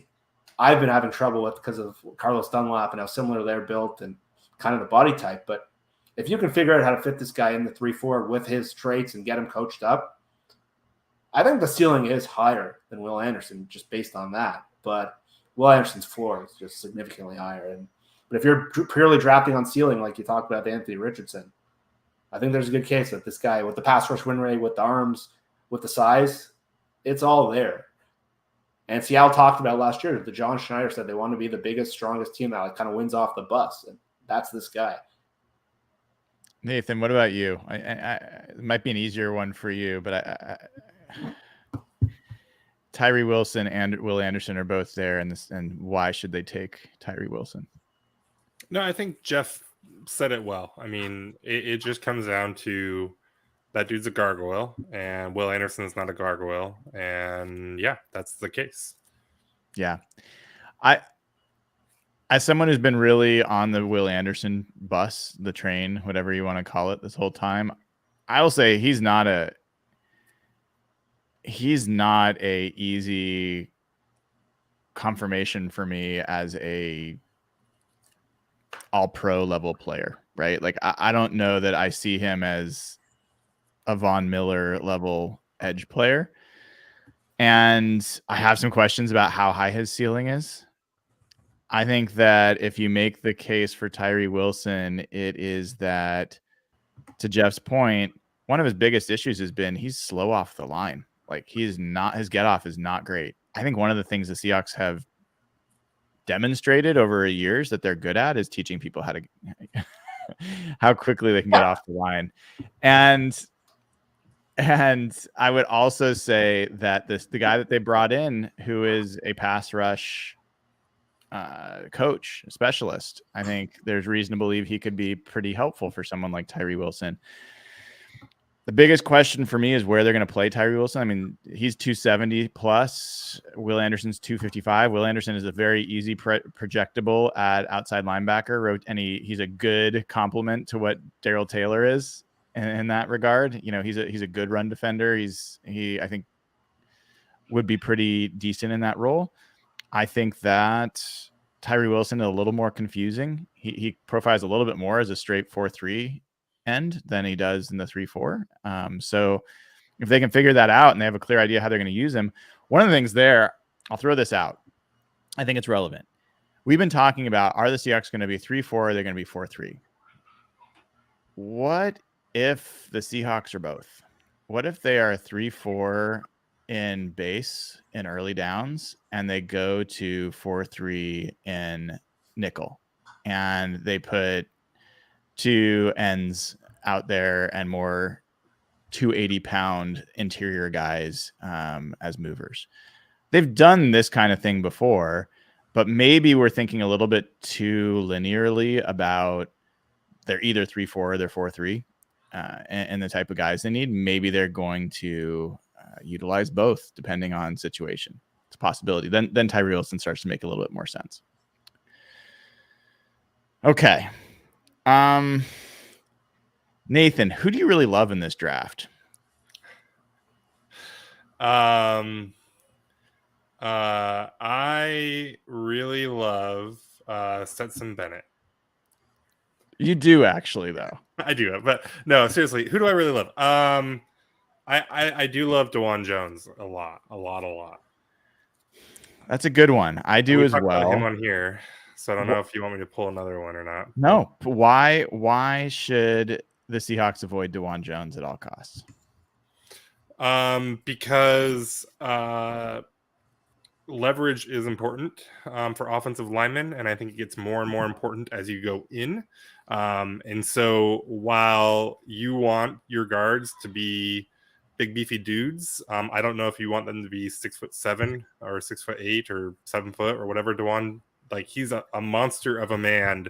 I've been having trouble with because of Carlos Dunlap and how similar they're built and kind of the body type. But if you can figure out how to fit this guy in the 3-4 with his traits and get him coached up, I think the ceiling is higher than Will Anderson just based on that. But Will Anderson's floor is just significantly higher. But if you're purely drafting on ceiling, like you talked about Anthony Richardson, I think there's a good case that this guy with the pass rush win rate, with the arms, with the size, it's all there. And Seattle talked about last year, the John Schneider said they want to be the biggest, strongest team that like kind of wins off the bus. And that's this guy. Nathan, what about you? It might be an easier one for you, but Tyree Wilson and Will Anderson are both there, and why should they take Tyree Wilson? No, I think Jeff said it well. I mean, it just comes down to that dude's a gargoyle, and Will Anderson's not a gargoyle, and yeah, that's the case. Yeah, as someone who's been really on the Will Anderson bus, the train, whatever you want to call it, this whole time, I will say he's not a easy confirmation for me as a all-pro level player. right? Like I don't know that I see him as a Von Miller level edge player. And I have some questions about how high his ceiling is. I think that if you make the case for Tyree Wilson, it is that, to Jeff's point, one of his biggest issues has been he's slow off the line. Like his get off is not great. I think one of the things the Seahawks have demonstrated over the years that they're good at is teaching people how quickly they can get off the line. And I would also say that the guy that they brought in, who is a pass rush coach, specialist, I think there's reason to believe he could be pretty helpful for someone like Tyree Wilson. The biggest question for me is where they're going to play Tyree Wilson. I mean, he's 270 plus. Will Anderson's 255. Will Anderson is a very easy projectable at outside linebacker, and he's a good complement to what Darrell Taylor is in that regard. You know, he's a good run defender. He I think would be pretty decent in that role. I think that Tyree Wilson is a little more confusing. He profiles a little bit more as a straight 4-3 end than he does in the 3-4. So if they can figure that out and they have a clear idea how they're going to use him, one of the things there, I'll throw this out. I think it's relevant. We've been talking about, are the Seahawks going to be 3-4 or they're going to be 4-3? What if the Seahawks are both? What if they are 3-4 in base in early downs and they go to 4-3 in nickel and they put two ends out there and more 280-pound interior guys as movers? They've done this kind of thing before, but maybe we're thinking a little bit too linearly about they're either 3-4 or they're 4-3 and the type of guys they need. Maybe they're going to utilize both depending on situation. It's a possibility. Then Tyree Wilson starts to make a little bit more sense. Okay. Nathan, who do you really love in this draft? I really love Stetson Bennett. You do actually, though. I do, but no, seriously, who do I really love? I do love Dewan Jones a lot. That's a good one. I do as well. About him on here, so I don't know if you want me to pull another one or not. No. Why should the Seahawks avoid Dewan Jones at all costs? Because leverage is important for offensive linemen, and I think it gets more and more important as you go in. And so while you want your guards to be big beefy dudes, I don't know if you want them to be 6'7" or 6'8" or 7 foot or whatever. Dewan, like, he's a monster of a man,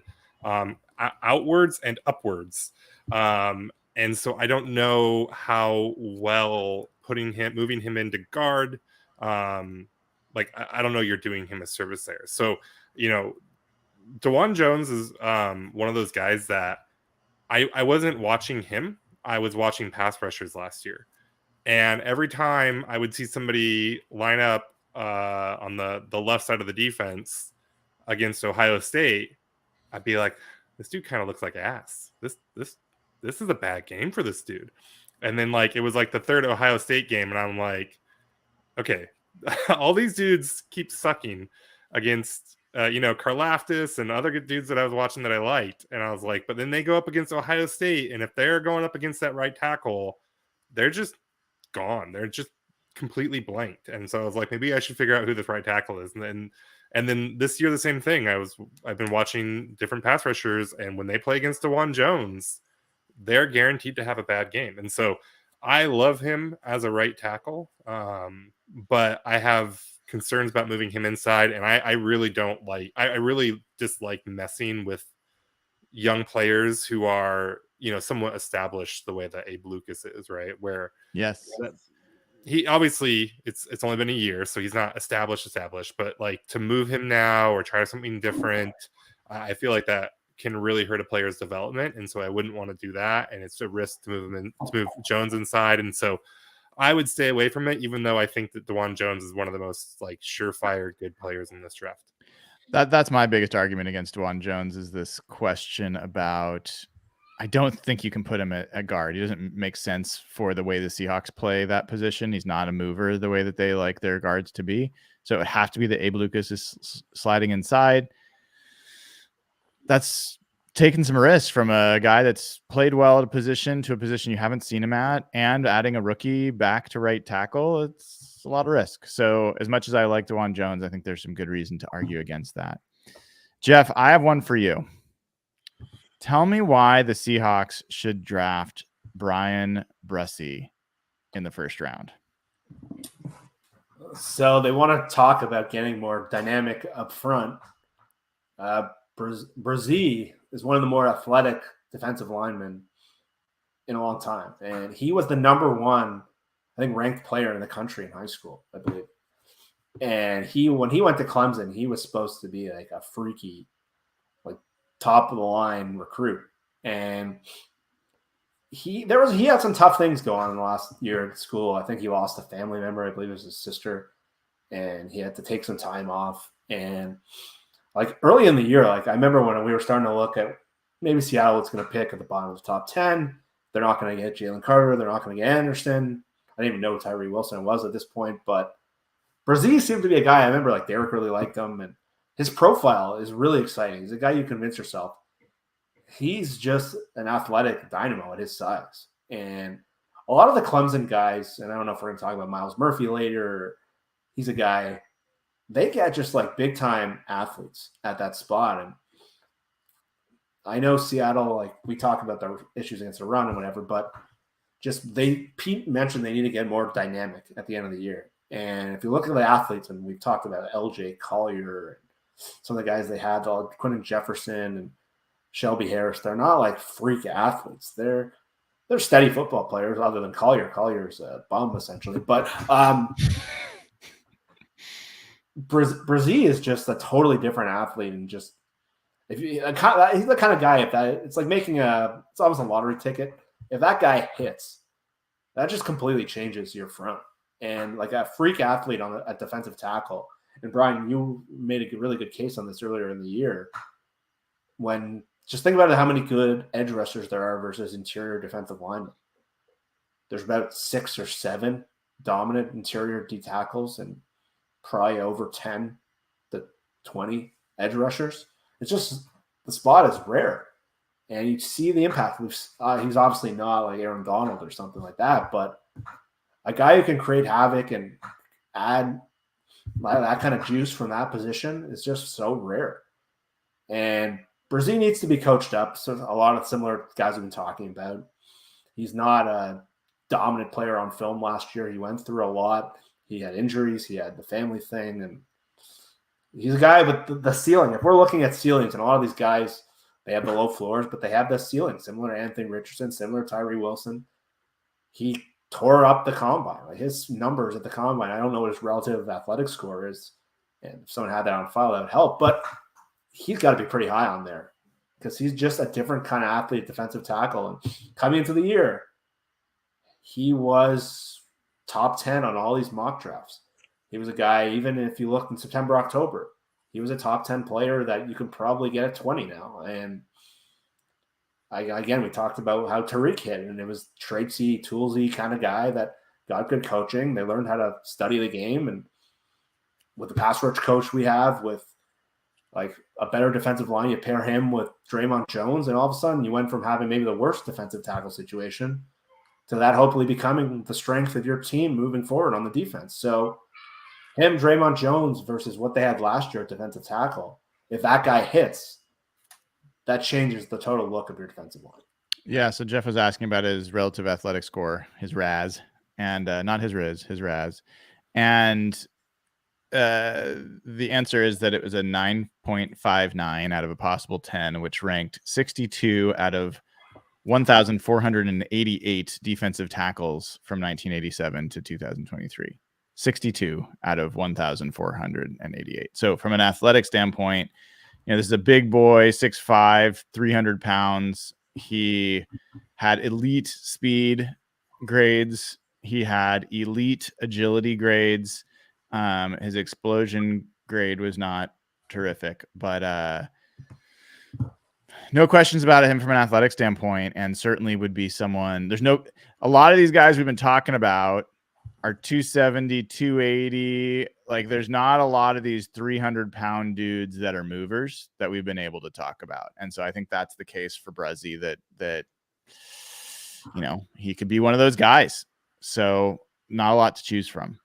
outwards and upwards. And so I don't know how well moving him into guard, like, I don't know, you're doing him a service there. So, you know, Dewan Jones is one of those guys that I wasn't watching him. I was watching pass rushers last year. And every time I would see somebody line up on the left side of the defense against Ohio State, I'd be like, this dude kind of looks like ass. This is a bad game for this dude. And then, like, it was like the third Ohio State game, and I'm like, okay, all these dudes keep sucking against Karlaftis and other good dudes that I was watching that I liked. And I was like, but then they go up against Ohio State, and if they're going up against that right tackle, they're just gone. They're just completely blanked. And so I was like, maybe I should figure out who this right tackle is. And then this year, the same thing. I've been watching different pass rushers, and when they play against Dewan Jones, they're guaranteed to have a bad game. And so I love him as a right tackle, but I have concerns about moving him inside, and I really don't like. I really dislike messing with young players who are, somewhat established the way that Abe Lucas is, right? Where yes, he obviously it's only been a year, so he's not established, but like, to move him now or try something different, I feel like that can really hurt a player's development, and so I wouldn't want to do that, and it's a risk to move Jones inside, and so I would stay away from it, even though I think that Dewan Jones is one of the most, like, surefire good players in this draft. That's my biggest argument against Dewan Jones, is this question about I don't think you can put him at guard. He doesn't make sense for the way the Seahawks play that position. He's not a mover the way that they like their guards to be. So it would have to be that Abe Lucas is sliding inside. That's taking some risks from a guy that's played well at a position to a position you haven't seen him at, and adding a rookie back to right tackle. It's a lot of risk. So as much as I like Dewan Jones, I think there's some good reason to argue against that. Jeff, I have one for you. Tell me why the Seahawks should draft Brian Bresee in the first round. So they want to talk about getting more dynamic up front. Bresee is one of the more athletic defensive linemen in a long time. And he was the number one, I think, ranked player in the country in high school, I believe. And when he went to Clemson, he was supposed to be like a freaky, like top of the line recruit. And he had some tough things going on in the last year at school. I think he lost a family member, I believe it was his sister, and he had to take some time off. And like early in the year, like I remember when we were starting to look at maybe Seattle was going to pick at the bottom of the top 10. They're not going to get Jalen Carter. They're not going to get Anderson. I didn't even know who Tyree Wilson was at this point, but Bresee seemed to be a guy. I remember like Derek really liked him, and his profile is really exciting. He's a guy you convince yourself. He's just an athletic dynamo at his size. And a lot of the Clemson guys, and I don't know if we're going to talk about Miles Murphy later, he's a guy, they get just like big time athletes at that spot. And I know Seattle, like we talk about the issues against the run and whatever, but just Pete mentioned they need to get more dynamic at the end of the year. And if you look at the athletes, and we've talked about LJ Collier and some of the guys they had, Quentin Jefferson and Shelby Harris, they're not like freak athletes. They're steady football players other than Collier. Collier's a bum essentially. But Bresee is just a totally different athlete, and just he's the kind of guy, it's like it's almost a lottery ticket. If that guy hits, that just completely changes your front. And like a freak athlete at defensive tackle. And Brian, you made a really good case on this earlier in the year. When just think about how many good edge rushers there are versus interior defensive linemen. There's about 6 or 7 dominant interior D tackles and probably over 10 to 20 edge rushers. It's just the spot is rare. And you see the impact. He's obviously not like Aaron Donald or something like that, but a guy who can create havoc and add that kind of juice from that position is just so rare. And Bresee needs to be coached up. So a lot of similar guys have been talking about. He's not a dominant player on film last year. He went through a lot. He had injuries. He had the family thing. And he's a guy with the ceiling. If we're looking at ceilings, and a lot of these guys, they have the low floors, but they have the ceiling, similar to Anthony Richardson, similar to Tyree Wilson. He tore up the combine. Like his numbers at the combine, I don't know what his relative athletic score is. And if someone had that on file, that would help. But he's got to be pretty high on there because he's just a different kind of athlete, defensive tackle. And coming into the year, he was top 10 on all these mock drafts. He was a guy, even if you look in September, October, he was a top 10 player that you could probably get at 20 now. And again, we talked about how Tariq hit, and it was traitsy, toolsy kind of guy that got good coaching. They learned how to study the game. And with the pass rush coach we have, with like a better defensive line, you pair him with Draymond Jones, and all of a sudden you went from having maybe the worst defensive tackle situation to that hopefully becoming the strength of your team moving forward on the defense. So him, Draymond Jones versus what they had last year at defensive tackle, if that guy hits, that changes the total look of your defensive line. Yeah, so Jeff was asking about his relative athletic score, his RAS, and not his Riz, his RAS. And the answer is that it was a 9.59 out of a possible 10, which ranked 62 out of 1,488 defensive tackles from 1987 to 2023. 62 out of 1,488. So from an athletic standpoint, this is a big boy, 6'5", 300 pounds. He had elite speed grades. He had elite agility grades. His explosion grade was not terrific, but no questions about him from an athletic standpoint, and certainly would be someone. A lot of these guys we've been talking about are 270, 280. Like, there's not a lot of these 300-pound dudes that are movers that we've been able to talk about. And so I think that's the case for Bresee, that he could be one of those guys. So not a lot to choose from.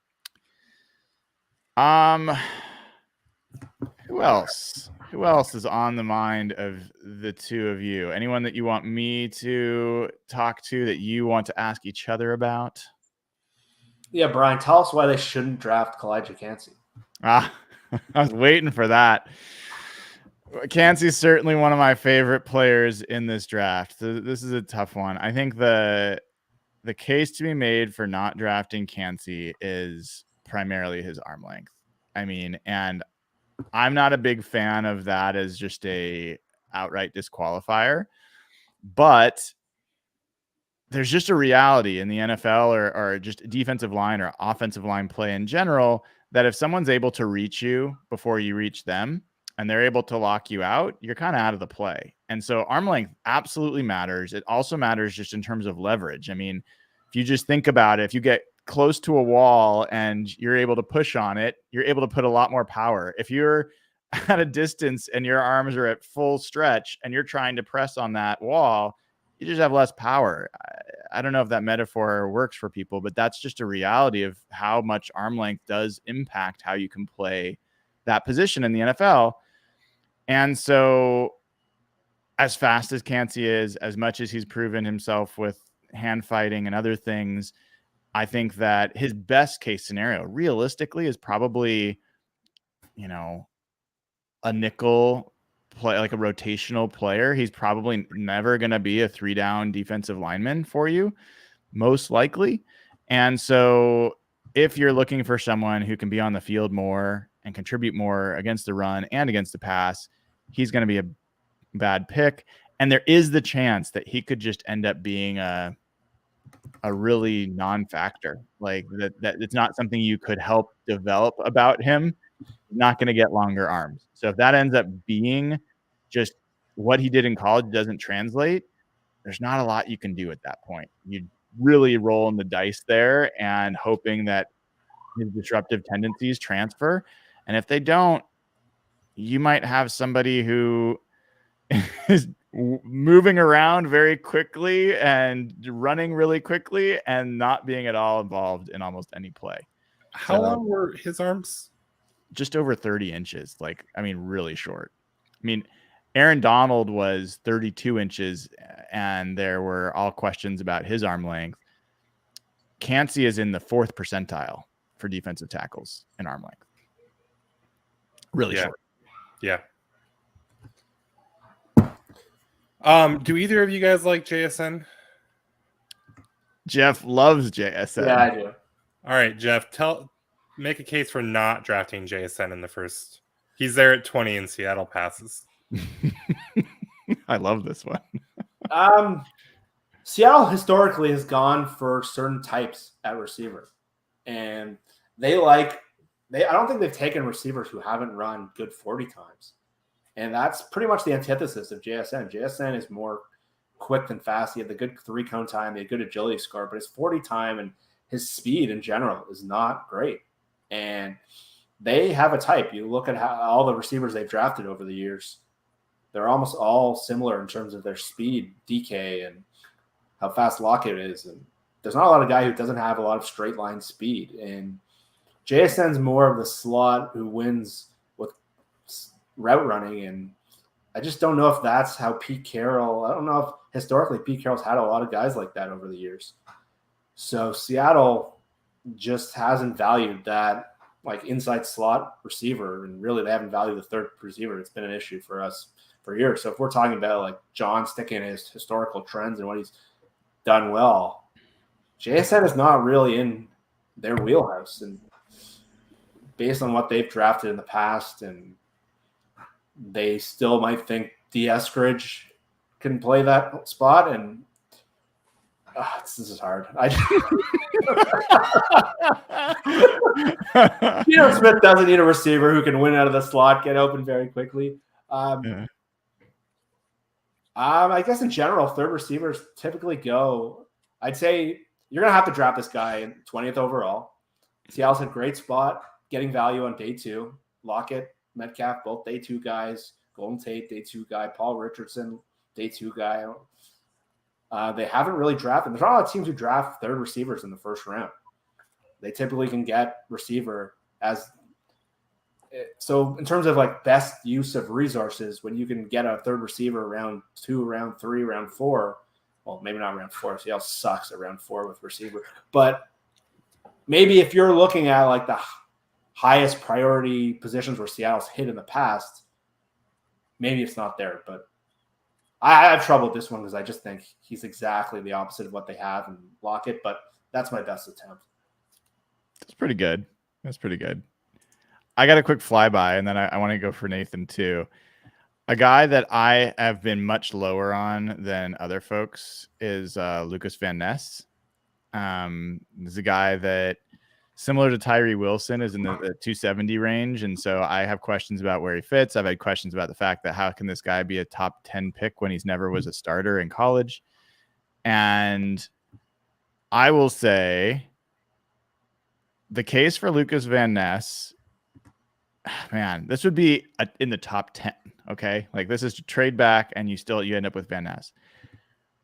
Who else? Who else is on the mind of the two of you? Anyone that you want me to talk to, that you want to ask each other about? Yeah, Brian, tell us why they shouldn't draft Calijah Kancey. I was waiting for that. Kancey's certainly one of my favorite players in this draft. This is a tough one. I think the case to be made for not drafting Kancey is primarily his arm length. I mean, and I'm not a big fan of that as just a outright disqualifier, but there's just a reality in the NFL or just defensive line or offensive line play in general, that if someone's able to reach you before you reach them and they're able to lock you out, you're kind of out of the play. And so arm length absolutely matters. It also matters just in terms of leverage. I mean, if you just think about it, if you get close to a wall and you're able to push on it, you're able to put a lot more power. If you're at a distance and your arms are at full stretch and you're trying to press on that wall, you just have less power. I don't know if that metaphor works for people, but that's just a reality of how much arm length does impact how you can play that position in the NFL. And so as fast as Kancey is, as much as he's proven himself with hand fighting and other things, I think that his best case scenario realistically is probably, a nickel play, like a rotational player. He's probably never going to be a 3-down defensive lineman for you, most likely. And so if you're looking for someone who can be on the field more and contribute more against the run and against the pass, he's going to be a bad pick. And there is the chance that he could just end up being a really non-factor, like that it's not something you could help develop about him. Not going to get longer arms. So if that ends up being just what he did in college doesn't translate, there's not a lot you can do at that point. You really rolling the dice there and hoping that his disruptive tendencies transfer. And if they don't, you might have somebody who is moving around very quickly and running really quickly and not being at all involved in almost any play. How long were his arms? Just over 30 inches. Really short. Aaron Donald was 32 inches and there were all questions about his arm length. Kancey is in the 4th percentile for defensive tackles in arm length. Really short. Yeah. Do either of you guys like JSN? Jeff loves JSN. Yeah, I do. All right, Jeff, make a case for not drafting JSN in the first. He's there at 20 and Seattle passes. I love this one. Seattle historically has gone for certain types at receiver, and I don't think they've taken receivers who haven't run good 40 times. And that's pretty much the antithesis of JSN. JSN is more quick than fast. He had the good 3-cone time, the good agility score, but his 40 time and his speed in general is not great. And they have a type. You look at how all the receivers they've drafted over the years, they're almost all similar in terms of their speed, DK, and how fast Lockett is. And there's not a lot of guy who doesn't have a lot of straight line speed. And JSN's more of the slot who wins with route running. And I just don't know if that's how Pete Carroll, I don't know if historically Pete Carroll's had a lot of guys like that over the years. So Seattle just hasn't valued that like inside slot receiver, and really they haven't valued the third receiver. It's been an issue for us for years. So if we're talking about like John sticking his historical trends and what he's done well, JSN is not really in their wheelhouse, and based on what they've drafted in the past, and they still might think D. Eskridge can play that spot, and this is hard. Smith doesn't need a receiver who can win out of the slot, get open very quickly. I guess in general, third receivers typically go. I'd say you're going to have to draft this guy in 20th overall. Seattle's a great spot, getting value on day 2. Lockett, Metcalf, both day 2 guys. Golden Tate, day 2 guy. Paul Richardson, day 2 guy. They haven't really drafted. There's not a lot of teams who draft third receivers in the first round. They typically can get receiver as so in terms of like best use of resources, when you can get a third receiver round 2, round 3, round 4. Well, maybe not round 4. Seattle sucks at round 4 with receiver. But maybe if you're looking at like the highest priority positions where Seattle's hit in the past, maybe it's not there. But I have trouble with this one because I just think he's exactly the opposite of what they have in Lockett. But that's my best attempt. That's pretty good. That's pretty good. I got a quick flyby, and then I want to go for Nathan too. A guy that I have been much lower on than other folks is Lucas Van Ness. This is a guy that, similar to Tyree Wilson, is in the 270 range, and so I have questions about where he fits. I've had questions about the fact that how can this guy be a top 10 pick when he's never was a starter in college? And I will say the case for Lucas Van Ness, man, this would be in the top 10. Okay. Like this is to trade back and you end up with Van Ness.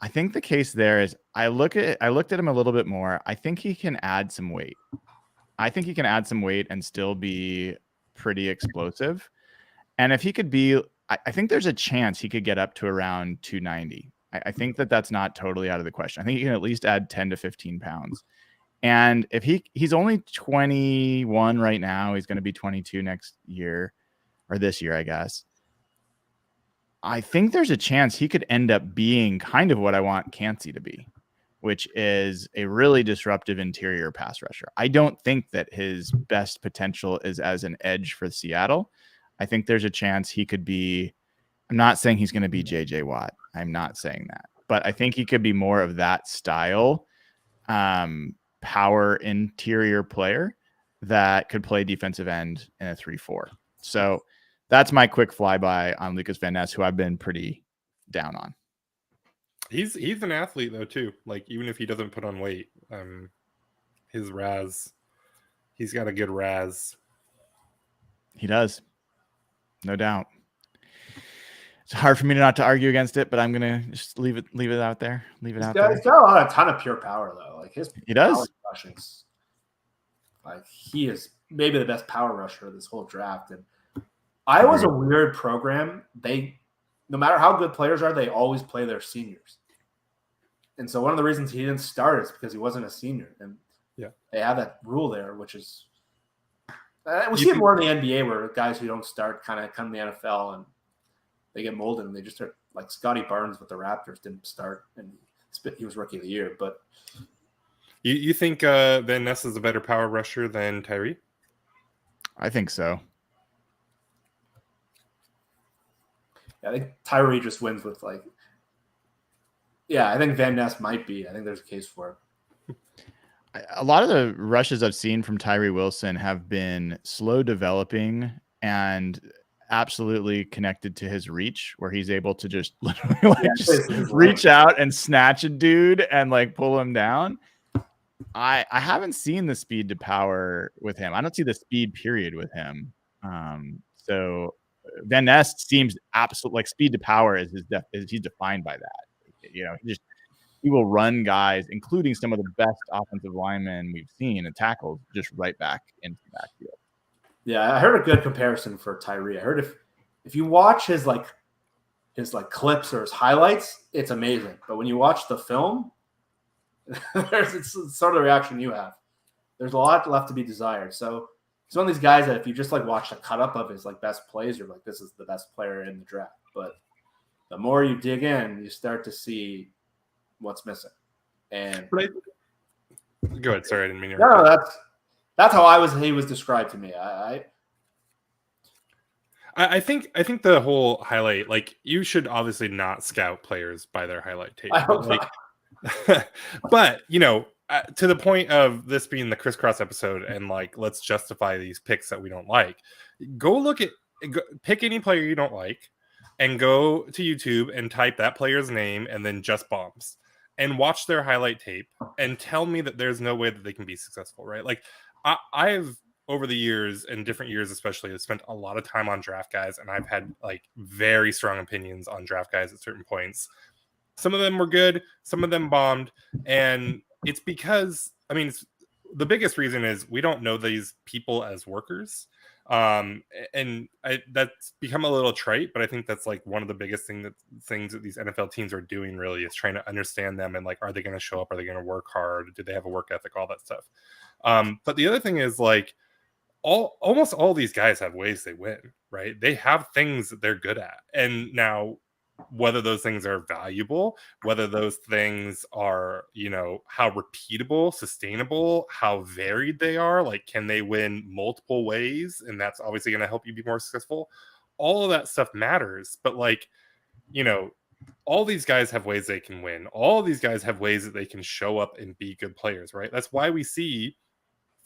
I think the case there is I looked at him a little bit more. I think he can add some weight. I think he can add some weight and still be pretty explosive. And if he could be, I think there's a chance he could get up to around 290. I think that's not totally out of the question. I think he can at least add 10 to 15 pounds. And if he's only 21 right now, he's going to be 22 next year or this year, I guess. I think there's a chance he could end up being kind of what I want Kancey to be, which is a really disruptive interior pass rusher. I don't think that his best potential is as an edge for Seattle. I think there's a chance he could be, I'm not saying he's going to be JJ Watt. I'm not saying that, but I think he could be more of that style, power interior player that could play defensive end in a 3-4. So that's my quick flyby on Lucas Van Ness, who I've been pretty down on. He's an athlete though too. Like even if he doesn't put on weight, his RAS, he's got a good RAS. He does, no doubt. It's hard for me not to argue against it, but I'm gonna just leave it out there. Leave it out there. He's got a ton of pure power though. Like he does. Rushings, like he is maybe the best power rusher of this whole draft. And Iowa's a weird program. They, no matter how good players are, they always play their seniors. And so one of the reasons he didn't start is because he wasn't a senior. And yeah, they have that rule there, which is we see it more in the NBA where guys who don't start kind of come to the NFL and they get molded and they just start, like Scotty Barnes with the Raptors didn't start and he was rookie of the year. But you think Van Ness is a better power rusher than Tyree? I think so. Yeah, I think Tyree just wins with I think Van Ness might be. I think there's a case for it. A lot of the rushes I've seen from Tyree Wilson have been slow developing and absolutely connected to his reach, where he's able to just literally just reach out and snatch a dude and like pull him down. I haven't seen the speed to power with him. I don't see the speed period with him. So Van Ness seems absolute, like speed to power is he's defined by that. You know, he will run guys, including some of the best offensive linemen we've seen and tackles, just right back into the backfield. Yeah, I heard a good comparison for Tyree. I heard if you watch his clips or his highlights, it's amazing. But when you watch the film, it's sort of the reaction you have. There's a lot left to be desired. So he's one of these guys that if you just like watch the cut up of his like best plays, you're like, this is the best player in the draft. But the more you dig in, you start to see what's missing. And go ahead. Sorry, I didn't mean to. No, that's how he was described to me. I think the whole highlight, like you should obviously not scout players by their highlight tape. But you know, to the point of this being the Crisscross episode, and like let's justify these picks that we don't like. Pick any player you don't like, and go to YouTube and type that player's name and then just bombs and watch their highlight tape and tell me that there's no way that they can be successful, right? Like I've over the years and different years, especially, I've spent a lot of time on draft guys, and I've had like very strong opinions on draft guys at certain points. Some of them were good, some of them bombed, and it's because, I mean, the biggest reason is we don't know these people as workers. That's become a little trite, but I think that's like one of the biggest things that these NFL teams are doing really is trying to understand them and like, are they going to show up? Are they going to work hard? Do they have a work ethic? All that stuff. But the other thing is like almost all these guys have ways they win, right? They have things that they're good at. And now whether those things are valuable, whether those things are, you know, how repeatable, sustainable, how varied they are, like can they win multiple ways? And that's obviously going to help you be more successful. All of that stuff matters. But like, you know, all these guys have ways they can win. All these guys have ways that they can show up and be good players, right? That's why we see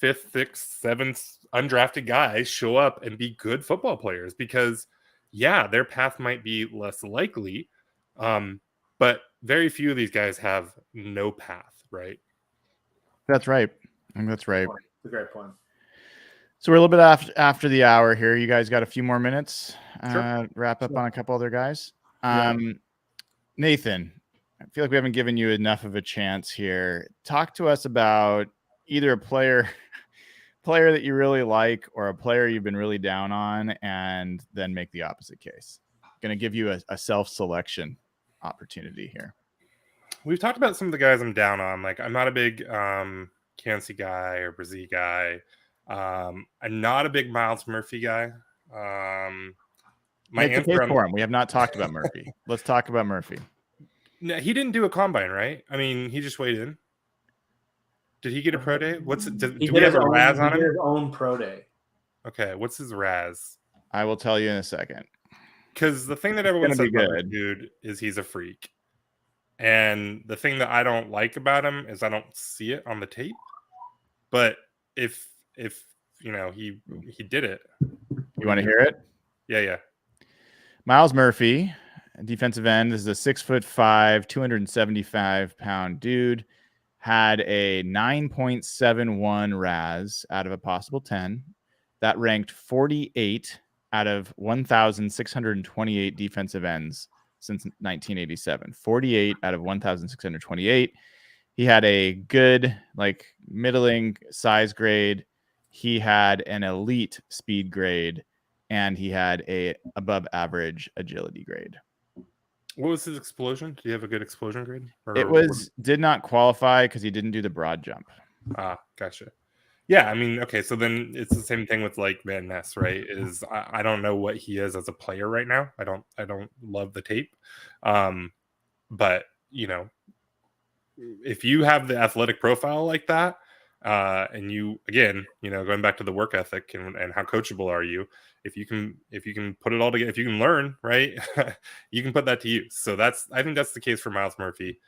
5th, 6th, 7th undrafted guys show up and be good football players, because yeah, their path might be less likely, but very few of these guys have no path, right? That's right. I think that's right. It's a great point. So we're a little bit after the hour here. You guys got a few more minutes. Sure. Wrap up on a couple other guys. Yeah. Nathan, I feel like we haven't given you enough of a chance here. Talk to us about either a player that you really like or a player you've been really down on, and then make the opposite case. Going to give you a self-selection opportunity here. We've talked about some of the guys I'm down on. Like, I'm not a big Kancey guy or Bresee guy. I'm not a big Miles Murphy guy. Make the case for him. We have not talked about Murphy. Let's talk about Murphy. No, he didn't do a combine, right? I mean, he just weighed in. Did he get a pro day? Do we have a Raz on him? He did his own pro day. Okay, what's his Raz? I will tell you in a second. Because the thing that everyone says about this dude is he's a freak. And the thing that I don't like about him is I don't see it on the tape. But if you know, he did it. You want to hear it? Yeah. Miles Murphy, defensive end. This is a 6'5", 275-pound dude. Had a 9.71 RAS out of a possible 10. That ranked 48 out of 1,628 defensive ends since 1987. 48 out of 1,628. He had a good, like, middling size grade. He had an elite speed grade, and he had a above average agility grade. What was his explosion? Did he have a good explosion grade? Did not qualify because he didn't do the broad jump. Ah, gotcha. Yeah, I mean, okay, so then it's the same thing with like Van Ness, right? Is I don't know what he is as a player right now. I don't love the tape, but you know, if you have the athletic profile like that, and you, again, you know, going back to the work ethic and how coachable are you, if you can put it all together, if you can learn, right, you can put that to use. So I think that's the case for Miles Murphy.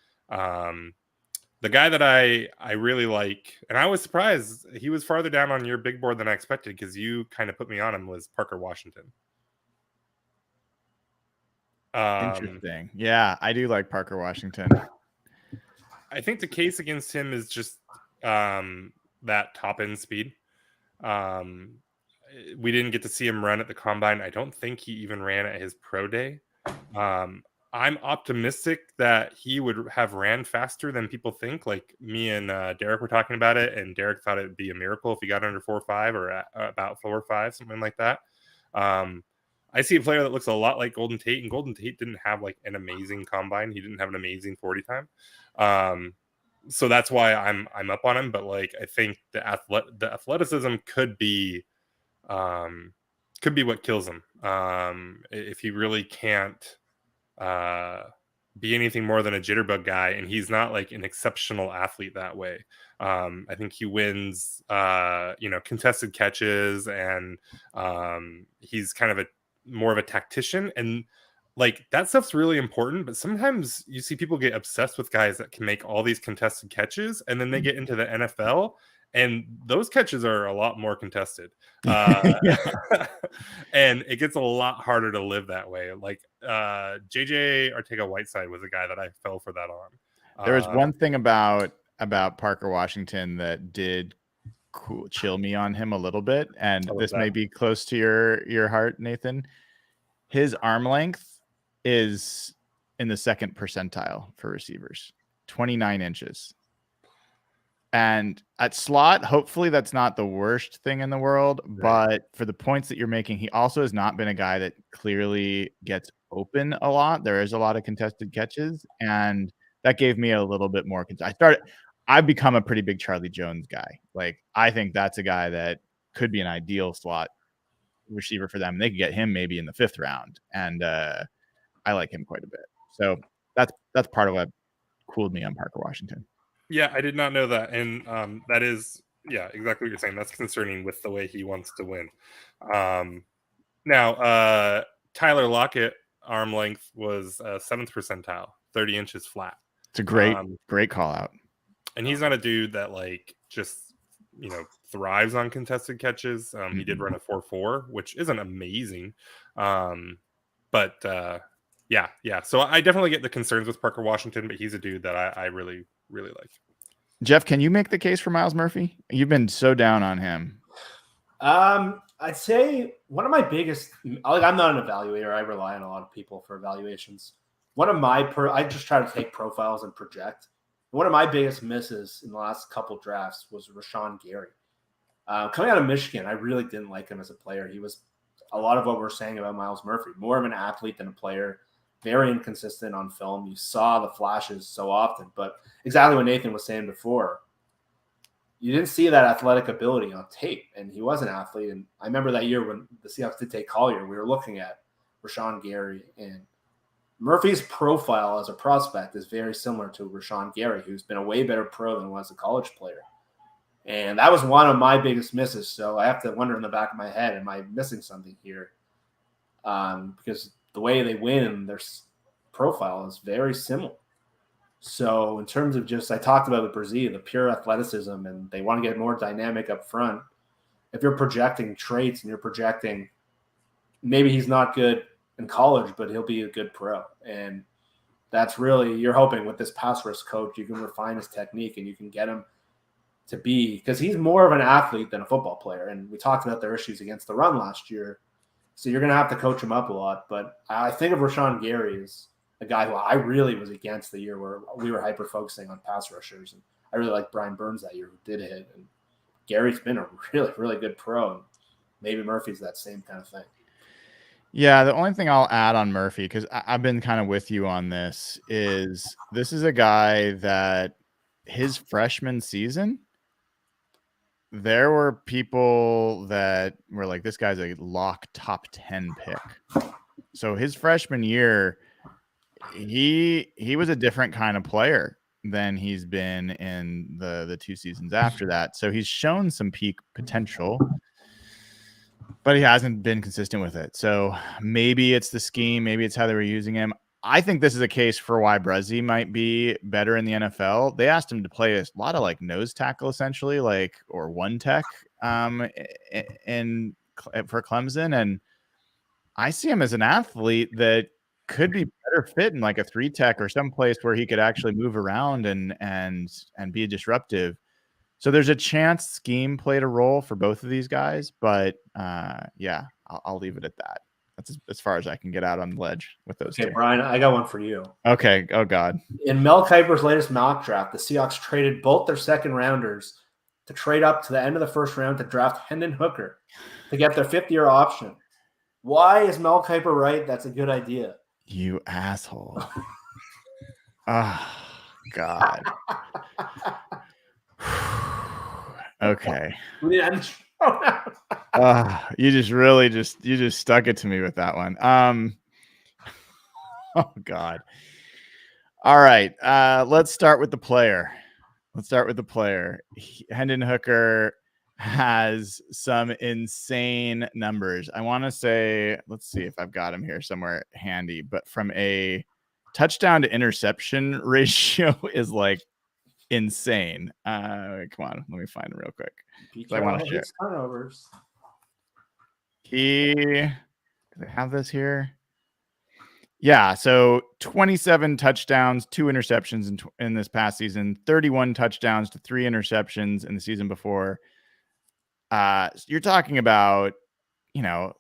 The guy that I really like, and I was surprised he was farther down on your big board than I expected, because you kind of put me on him, was Parker Washington. Interesting. Yeah, I do like Parker Washington. I think the case against him is just that top end speed. We didn't get to see him run at the combine. I don't think he even ran at his pro day. I'm optimistic that he would have ran faster than people think. Like me and Derek were talking about it, and Derek thought it'd be a miracle if he got under 4.5 or at about 4.5, something like that. I see a player that looks a lot like Golden Tate, and Golden Tate didn't have like an amazing combine. He didn't have an amazing 40 time. So that's why I'm up on him. But like, I think the athleticism could be what kills him. If he really can't be anything more than a jitterbug guy, and he's not like an exceptional athlete that way. I think he wins, contested catches, and he's kind of more of a tactician, and like that stuff's really important. But sometimes you see people get obsessed with guys that can make all these contested catches, and then they get into the NFL And those catches are a lot more contested. Yeah. And it gets a lot harder to live that way. Like JJ Arcega-Whiteside was a guy that I fell for that on. There was one thing about Parker Washington that did chill me on him a little bit, and this may be close to your heart, Nathan. His arm length is in the second percentile for receivers, 29 inches. And at slot, hopefully that's not the worst thing in the world, but for the points that you're making, he also has not been a guy that clearly gets open a lot. There is a lot of contested catches, and that gave me a little bit more. I've become a pretty big Charlie Jones guy. Like, I think that's a guy that could be an ideal slot receiver for them. They could get him maybe in the 5th round, and I like him quite a bit. So that's part of what cooled me on Parker Washington. Yeah, I did not know that. And that is, exactly what you're saying. That's concerning with the way he wants to win. Now, Tyler Lockett arm length was 7th percentile, 30 inches flat. It's a great call out. And he's not a dude that just, thrives on contested catches. He did run a 4.4, which isn't amazing. But so I definitely get the concerns with Parker Washington, but he's a dude that I really, really like. Jeff, can you make the case for Myles Murphy? You've been so down on him. I'd say one of my biggest, I'm not an evaluator. I rely on a lot of people for evaluations. I just try to take profiles and project. One of my biggest misses in the last couple drafts was Rashawn Gary. Coming out of Michigan, I really didn't like him as a player. He was a lot of what we're saying about Myles Murphy, more of an athlete than a player, very inconsistent on film. You saw the flashes so often, but exactly what Nathan was saying before, you didn't see that athletic ability on tape, and he was an athlete. And I remember that year when the Seahawks did take Collier, we were looking at Rashawn Gary, and Murphy's profile as a prospect is very similar to Rashawn Gary, who's been a way better pro than was a college player. And that was one of my biggest misses. So I have to wonder in the back of my head, am I missing something here? Because the way they win, their profile is very similar. So in terms of I talked about the Bresee, the pure athleticism, and they want to get more dynamic up front. If you're projecting traits and you're projecting maybe he's not good in college, but he'll be a good pro. And that's really, you're hoping with this pass rush coach, you can refine his technique and you can get him to be, because he's more of an athlete than a football player. And we talked about their issues against the run last year. So you're going to have to coach him up a lot. But I think of Rashawn Gary as a guy who I really was against the year where we were hyper-focusing on pass rushers. And I really liked Brian Burns that year, who did hit. And Gary's been a really, really good pro. And maybe Murphy's that same kind of thing. Yeah, the only thing I'll add on Murphy, because I've been kind of with you on this, is a guy that his freshman season, there were people that were like, this guy's a lock top 10 pick. So his freshman year, he was a different kind of player than he's been in the 2 seasons after that. So he's shown some peak potential, but he hasn't been consistent with it. So maybe it's the scheme. Maybe it's how they were using him. I think this is a case for why Bresee might be better in the NFL. They asked him to play a lot of nose tackle, essentially, or one tech for Clemson. And I see him as an athlete that could be better fit in a 3 tech or some place where he could actually move around and be disruptive. So there's a chance scheme played a role for both of these guys, but I'll leave it at that. That's as far as I can get out on the ledge with those two. Brian, I got one for you. Okay. Oh, God. In Mel Kiper's latest mock draft, the Seahawks traded both their second rounders to trade up to the end of the first round to draft Hendon Hooker to get their 5th-year option. Why is Mel Kiper right? That's a good idea. You asshole. Oh, God. Okay. You just stuck it to me with that one. Oh, God. All right. Let's start with the player. Hendon Hooker has some insane numbers. I want to say, let's see if I've got him here somewhere handy, but from a touchdown to interception ratio is insane. Come on, let me find him real quick. I want to share. Turnovers. Do they have this here? Yeah, so 27 touchdowns, 2 interceptions in this past season, 31 touchdowns to 3 interceptions in the season before. You're talking about,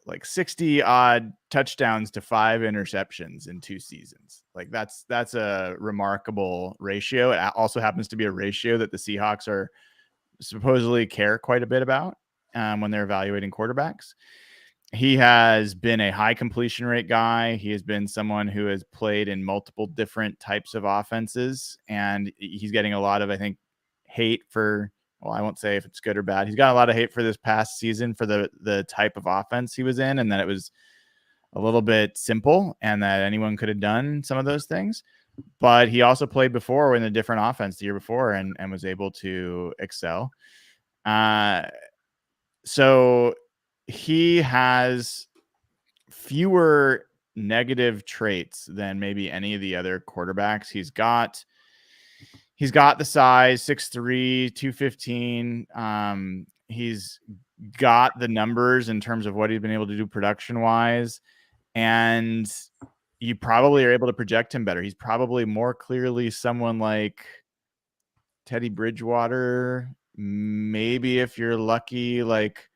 like 60 odd touchdowns to 5 interceptions in 2 seasons. Like that's a remarkable ratio. It also happens to be a ratio that the Seahawks are supposedly care quite a bit about when they're evaluating quarterbacks. He has been a high completion rate guy. He has been someone who has played in multiple different types of offenses, and he's getting a lot of, I think, hate for, well, I won't say if it's good or bad. He's got a lot of hate for this past season for the type of offense he was in, and that it was a little bit simple and that anyone could have done some of those things. But he also played before in a different offense the year before and was able to excel. So he has fewer negative traits than maybe any of the other quarterbacks. He's got the size, 6'3", 215. He's got the numbers in terms of what he's been able to do production wise. And you probably are able to project him better. He's probably more clearly someone like Teddy Bridgewater. Maybe if you're lucky, like,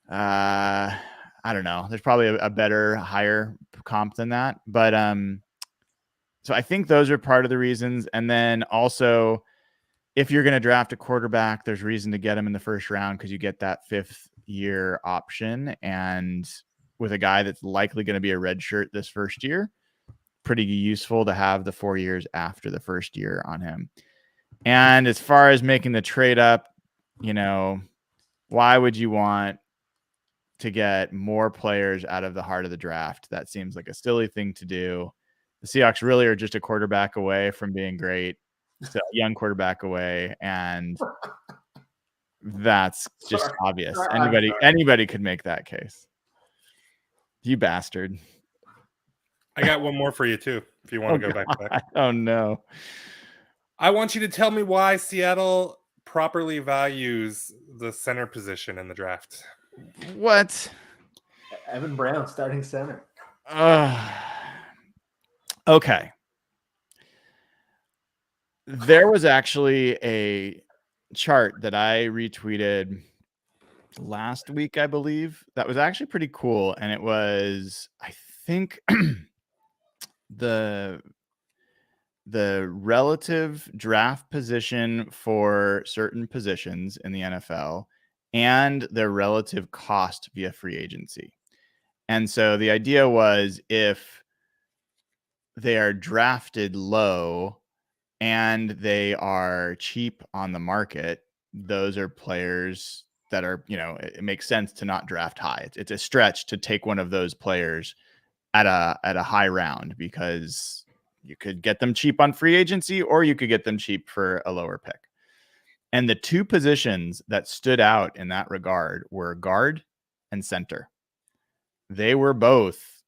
I don't know. There's probably a better, higher comp than that. But so I think those are part of the reasons. And then also, if you're going to draft a quarterback, there's reason to get him in the first round because you get that 5th year option. And with a guy that's likely going to be a red shirt this first year, pretty useful to have the 4 years after the first year on him. And as far as making the trade up, why would you want to get more players out of the heart of the draft? That seems like a silly thing to do. The Seahawks really are just a quarterback away from being great. So a young quarterback away, and that's just obvious. Anybody could make that case. You bastard. I got one more for you too, if you want to go back. Oh no. I want you to tell me why Seattle properly values the center position in the draft. What? Evan Brown, starting center. Okay. There was actually a chart that I retweeted last week, I believe, that was actually pretty cool. And it was, I think, the relative draft position for certain positions in the NFL and their relative cost via free agency. And so the idea was, if they are drafted low and they are cheap on the market, those are players that are, it makes sense to not draft high. It's a stretch to take one of those players at a high round, because you could get them cheap on free agency or you could get them cheap for a lower pick. And the 2 positions that stood out in that regard were guard and center. They were both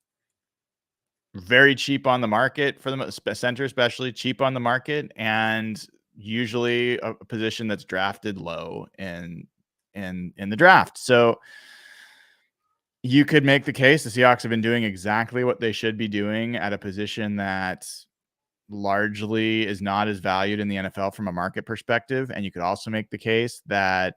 very cheap on the market, for the center especially cheap on the market, and usually a position that's drafted low in the draft. So you could make the case the Seahawks have been doing exactly what they should be doing at a position that largely is not as valued in the NFL from a market perspective. And you could also make the case that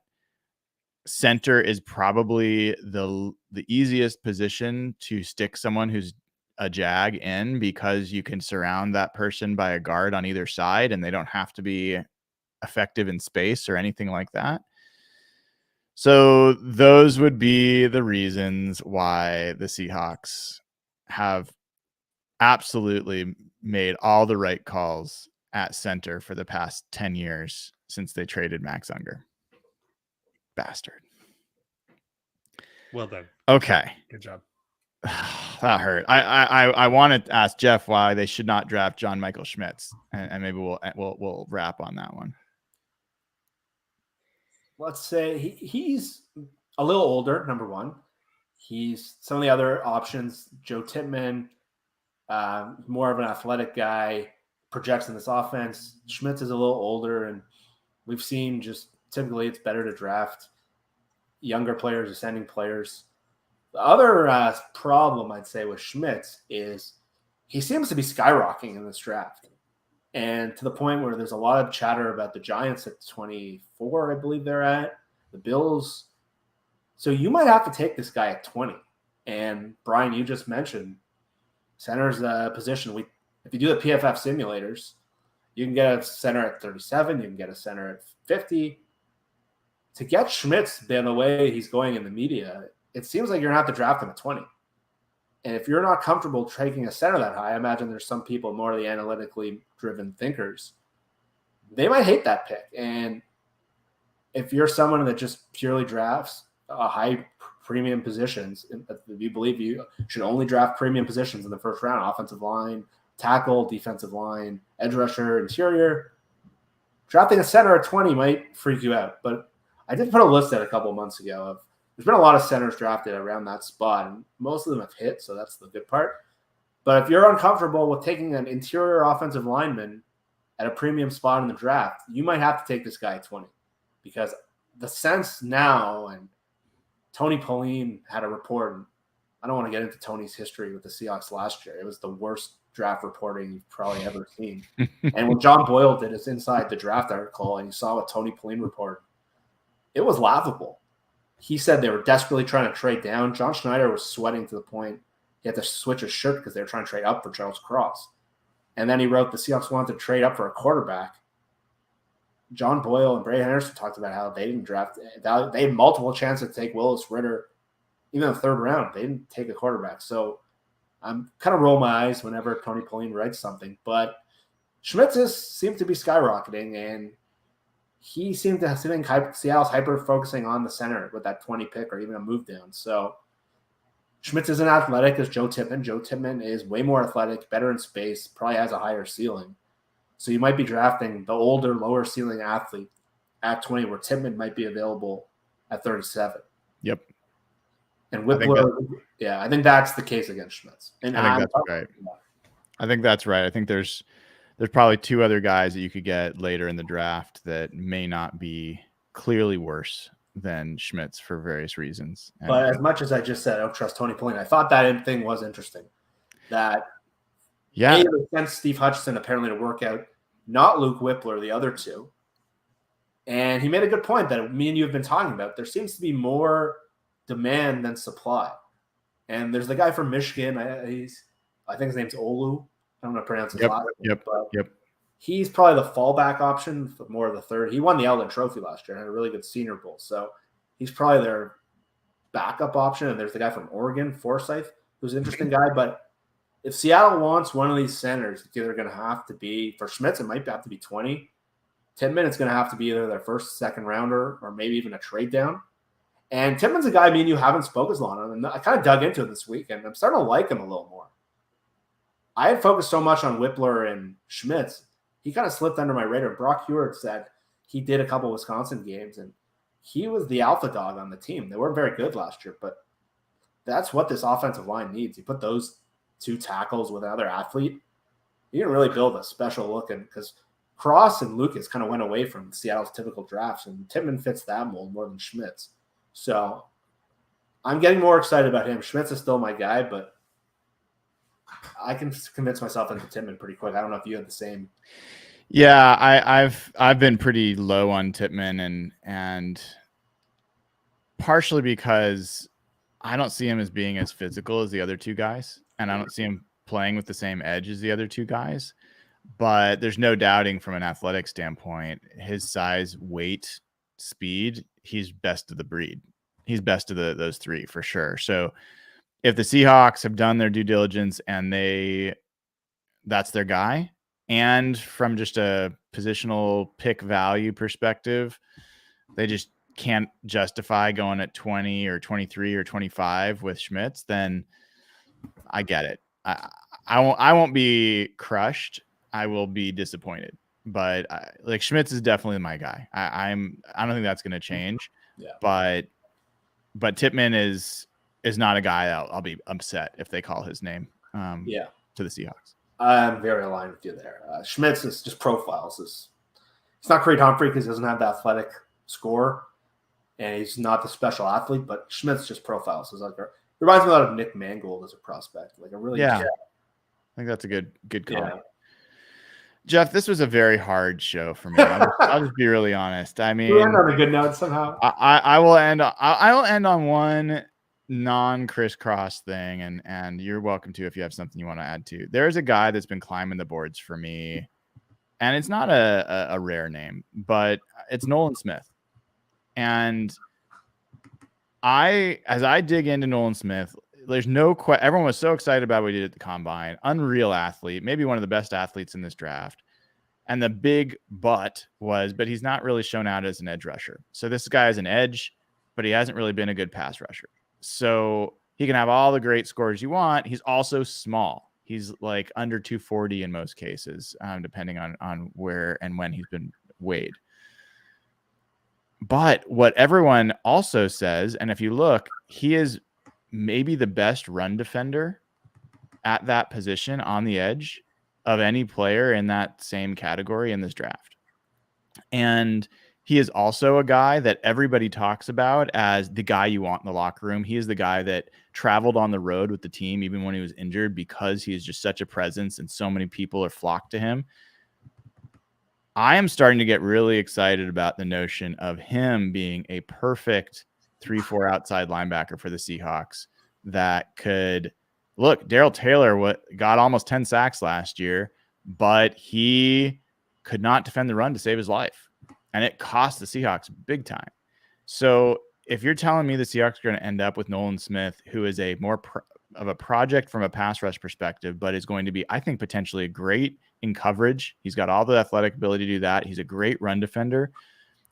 center is probably the easiest position to stick someone who's a jag in, because you can surround that person by a guard on either side and they don't have to be effective in space or anything like that. So those would be the reasons why the Seahawks have absolutely made all the right calls at center for the past 10 years since they traded Max Unger. Bastard. Well done. Okay. Good job. That hurt. I want to ask Jeff why they should not draft John Michael Schmitz, and maybe we'll wrap on that one. Let's say he's a little older, number one. He's some of the other options, Joe Tippmann, more of an athletic guy, projects in this offense. Schmitz is a little older, and we've seen just typically it's better to draft younger players, ascending players. The other problem I'd say with Schmitz is he seems to be skyrocketing in this draft. And to the point where there's a lot of chatter about the Giants at 24, I believe they're at, the Bills. So you might have to take this guy at 20. And Brian, you just mentioned center's a position. If you do the PFF simulators, you can get a center at 37. You can get a center at 50. To get Schmitz, by the way he's going in the media, it seems like you're going to have to draft him at 20. And if you're not comfortable taking a center that high, I imagine there's some people, more of the analytically driven thinkers, they might hate that pick. And if you're someone that just purely drafts high premium positions, if you believe you should only draft premium positions in the first round, offensive line, tackle, defensive line, edge rusher, interior, drafting a center at 20 might freak you out. But I did put a list out a couple of months ago of there's been a lot of centers drafted around that spot, and most of them have hit, so that's the good part. But if you're uncomfortable with taking an interior offensive lineman at a premium spot in the draft, you might have to take this guy at 20. Because the sense now, and Tony Pauline had a report, and I don't want to get into Tony's history with the Seahawks last year. It was the worst draft reporting you've probably ever seen. And when John Boyle did his Inside the Draft article, and you saw what Tony Pauline reported, it was laughable. He said they were desperately trying to trade down. John Schneider was sweating to the point he had to switch his shirt because they were trying to trade up for Charles Cross. And then he wrote the Seahawks wanted to trade up for a quarterback. John Boyle and Brady Henderson talked about how they didn't draft. They had multiple chances to take Willis Ritter, even in the third round. They didn't take a quarterback. So I'm kind of roll my eyes whenever Tony Pauline writes something. But Schmitz seemed to be skyrocketing, and he seemed to think Seattle's hyper-focusing on the center with that 20 pick or even a move down. So Schmitz isn't athletic as Joe Tippmann. Joe Tippmann is way more athletic, better in space, probably has a higher ceiling. So you might be drafting the older, lower ceiling athlete at 20, where Tippmann might be available at 37. Yep. And Whippler, I think that's the case against Schmitz. And I think that's right. I think that's right. I think there's probably two other guys that you could get later in the draft that may not be clearly worse than Schmitz for various reasons. But as much as I just said, I don't trust Tony Pauline, I thought that thing was interesting. That it sent Steve Hutchinson apparently to work out, not Luke Whippler, the other two. And he made a good point that me and you have been talking about. There seems to be more demand than supply. And there's the guy from Michigan. I think his name's Olu. I don't know how to pronounce his last name. But he's probably the fallback option for more of the third. He won the Eldon Trophy last year and had a really good Senior Bowl. So he's probably their backup option. And there's the guy from Oregon, Forsyth, who's an interesting guy. But if Seattle wants one of these centers, it's either going to have to be, for Schmitz, it might have to be 20. Tippmann, it's going to have to be either their first, second rounder, or maybe even a trade down. And Tippmann's a guy me and you haven't spoken as long on. And I kind of dug into it this weekend. I'm starting to like him a little more. I had focused so much on Whippler and Schmitz. He kind of slipped under my radar. Brock Hewart said he did a couple Wisconsin games, and he was the alpha dog on the team. They weren't very good last year, but that's what this offensive line needs. You put those two tackles with another athlete, you can really build a special look. And because Cross and Lucas kind of went away from Seattle's typical drafts, and Tippmann fits that mold more than Schmitz. So I'm getting more excited about him. Schmitz is still my guy, but I can convince myself into Tippmann pretty quick. I don't know if you have the same. Yeah, I've been pretty low on Tippmann, and partially because I don't see him as being as physical as the other two guys, and I don't see him playing with the same edge as the other two guys. But there's no doubting from an athletic standpoint, his size, weight, speed, he's best of the breed. He's best of those three for sure. So if the Seahawks have done their due diligence and that's their guy, and from just a positional pick value perspective, they just can't justify going at 20 or 23 or 25 with Schmitz, then I get it. I won't be crushed. I will be disappointed, but like Schmitz is definitely my guy. I don't think that's going to change. Yeah. But Tippmann is not a guy I'll be upset if they call his name. To the Seahawks. I'm very aligned with you there. Schmitz is just profiles. He's not Creed Humphrey because he doesn't have the athletic score, and he's not the special athlete, but Schmitz just profiles. It reminds me a lot of Nick Mangold as a prospect. Like a really I think that's a good call. Yeah. Jeff, this was a very hard show for me. I'll just be really honest. I mean, we'll end on a good note somehow. I will end on one non-crisscross thing, and you're welcome to if you have something you want to add to. There's a guy that's been climbing the boards for me, and it's not a rare name, but it's Nolan Smith. And as I dig into Nolan Smith, there's no question. Everyone was so excited about what he did at the combine. Unreal athlete, maybe one of the best athletes in this draft. And the big but he's not really shown out as an edge rusher. So this guy is an edge, but he hasn't really been a good pass rusher. So he can have all the great scores you want. He's also small. He's like under 240 in most cases, depending on where and when he's been weighed. But what everyone also says, and if you look, he is maybe the best run defender at that position on the edge of any player in that same category in this draft. And he is also a guy that everybody talks about as the guy you want in the locker room. He is the guy that traveled on the road with the team, even when he was injured, because he is just such a presence and so many people are flocked to him. I am starting to get really excited about the notion of him being a perfect 3-4 outside linebacker for the Seahawks that could look. Darrell Taylor got almost 10 sacks last year, but he could not defend the run to save his life. And it cost the Seahawks big time. So if you're telling me the Seahawks are going to end up with Nolan Smith, who is a more of a project from a pass rush perspective, but is going to be, I think, potentially great in coverage. He's got all the athletic ability to do that. He's a great run defender.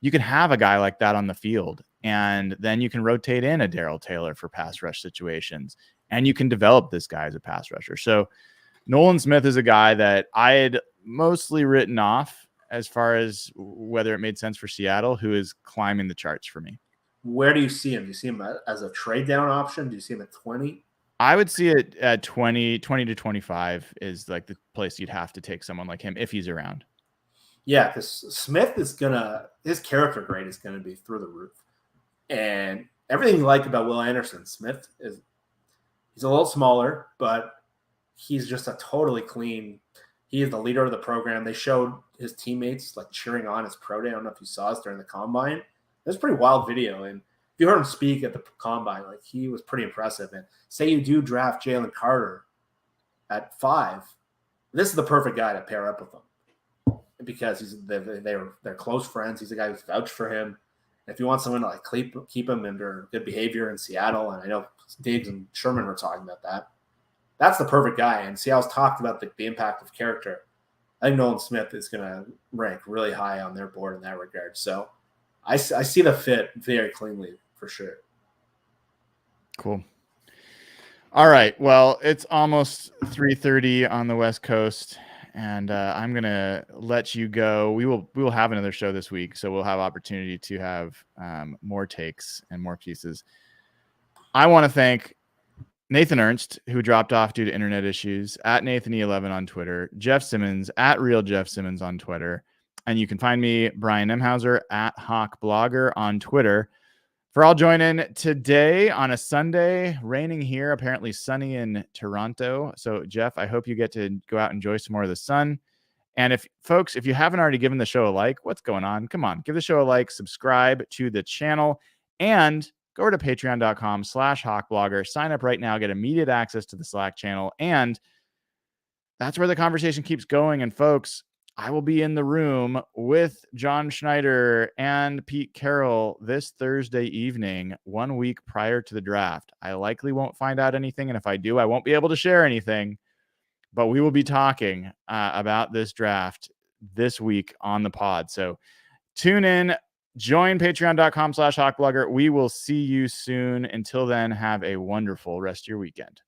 You can have a guy like that on the field, and then you can rotate in a Darrell Taylor for pass rush situations, and you can develop this guy as a pass rusher. So Nolan Smith is a guy that I had mostly written off as far as whether it made sense for Seattle, who is climbing the charts for me. Where do you see him? Do you see him as a trade down option? Do you see him at 20? I would see it at 20 to 25 is like the place you'd have to take someone like him if he's around. Yeah, because Smith his character grade is going to be through the roof. And everything you like about Will Anderson, Smith he's a little smaller, but he's just a totally clean. He is the leader of the program. They showed his teammates like cheering on his pro day. I don't know if you saw us during the combine. It was a pretty wild video. And if you heard him speak at the combine, like he was pretty impressive. And say you do draft Jalen Carter at 5, this is the perfect guy to pair up with him because they're close friends. He's a guy who's vouched for him. And if you want someone to like keep him under good behavior in Seattle, and I know Diggs and Sherman were talking about that, that's the perfect guy. And Seattle's talked about the impact of character. I think Nolan Smith is going to rank really high on their board in that regard. So I see the fit very cleanly for sure. Cool. All right. Well, it's almost 3:30 on the West Coast, and I'm going to let you go. We will have another show this week, so we'll have opportunity to have more takes and more pieces. I want to thank Nathan Ernst, who dropped off due to internet issues, at Nathan11 on Twitter, Jeff Simmons, at Real Jeff Simmons on Twitter, and you can find me, Brian Nemhauser, at Hawk Blogger on Twitter. For all join in today on a Sunday, raining here, apparently sunny in Toronto. So, Jeff, I hope you get to go out and enjoy some more of the sun. And if you haven't already given the show a like, what's going on? Come on, give the show a like, subscribe to the channel, and go over to patreon.com/hawkblogger. Sign up right now, get immediate access to the Slack channel. And that's where the conversation keeps going. And folks, I will be in the room with John Schneider and Pete Carroll this Thursday evening, 1 week prior to the draft. I likely won't find out anything. And if I do, I won't be able to share anything. But we will be talking about this draft this week on the pod. So tune in. Join patreon.com/hawkblogger. We will see you soon. Until then, have a wonderful rest of your weekend.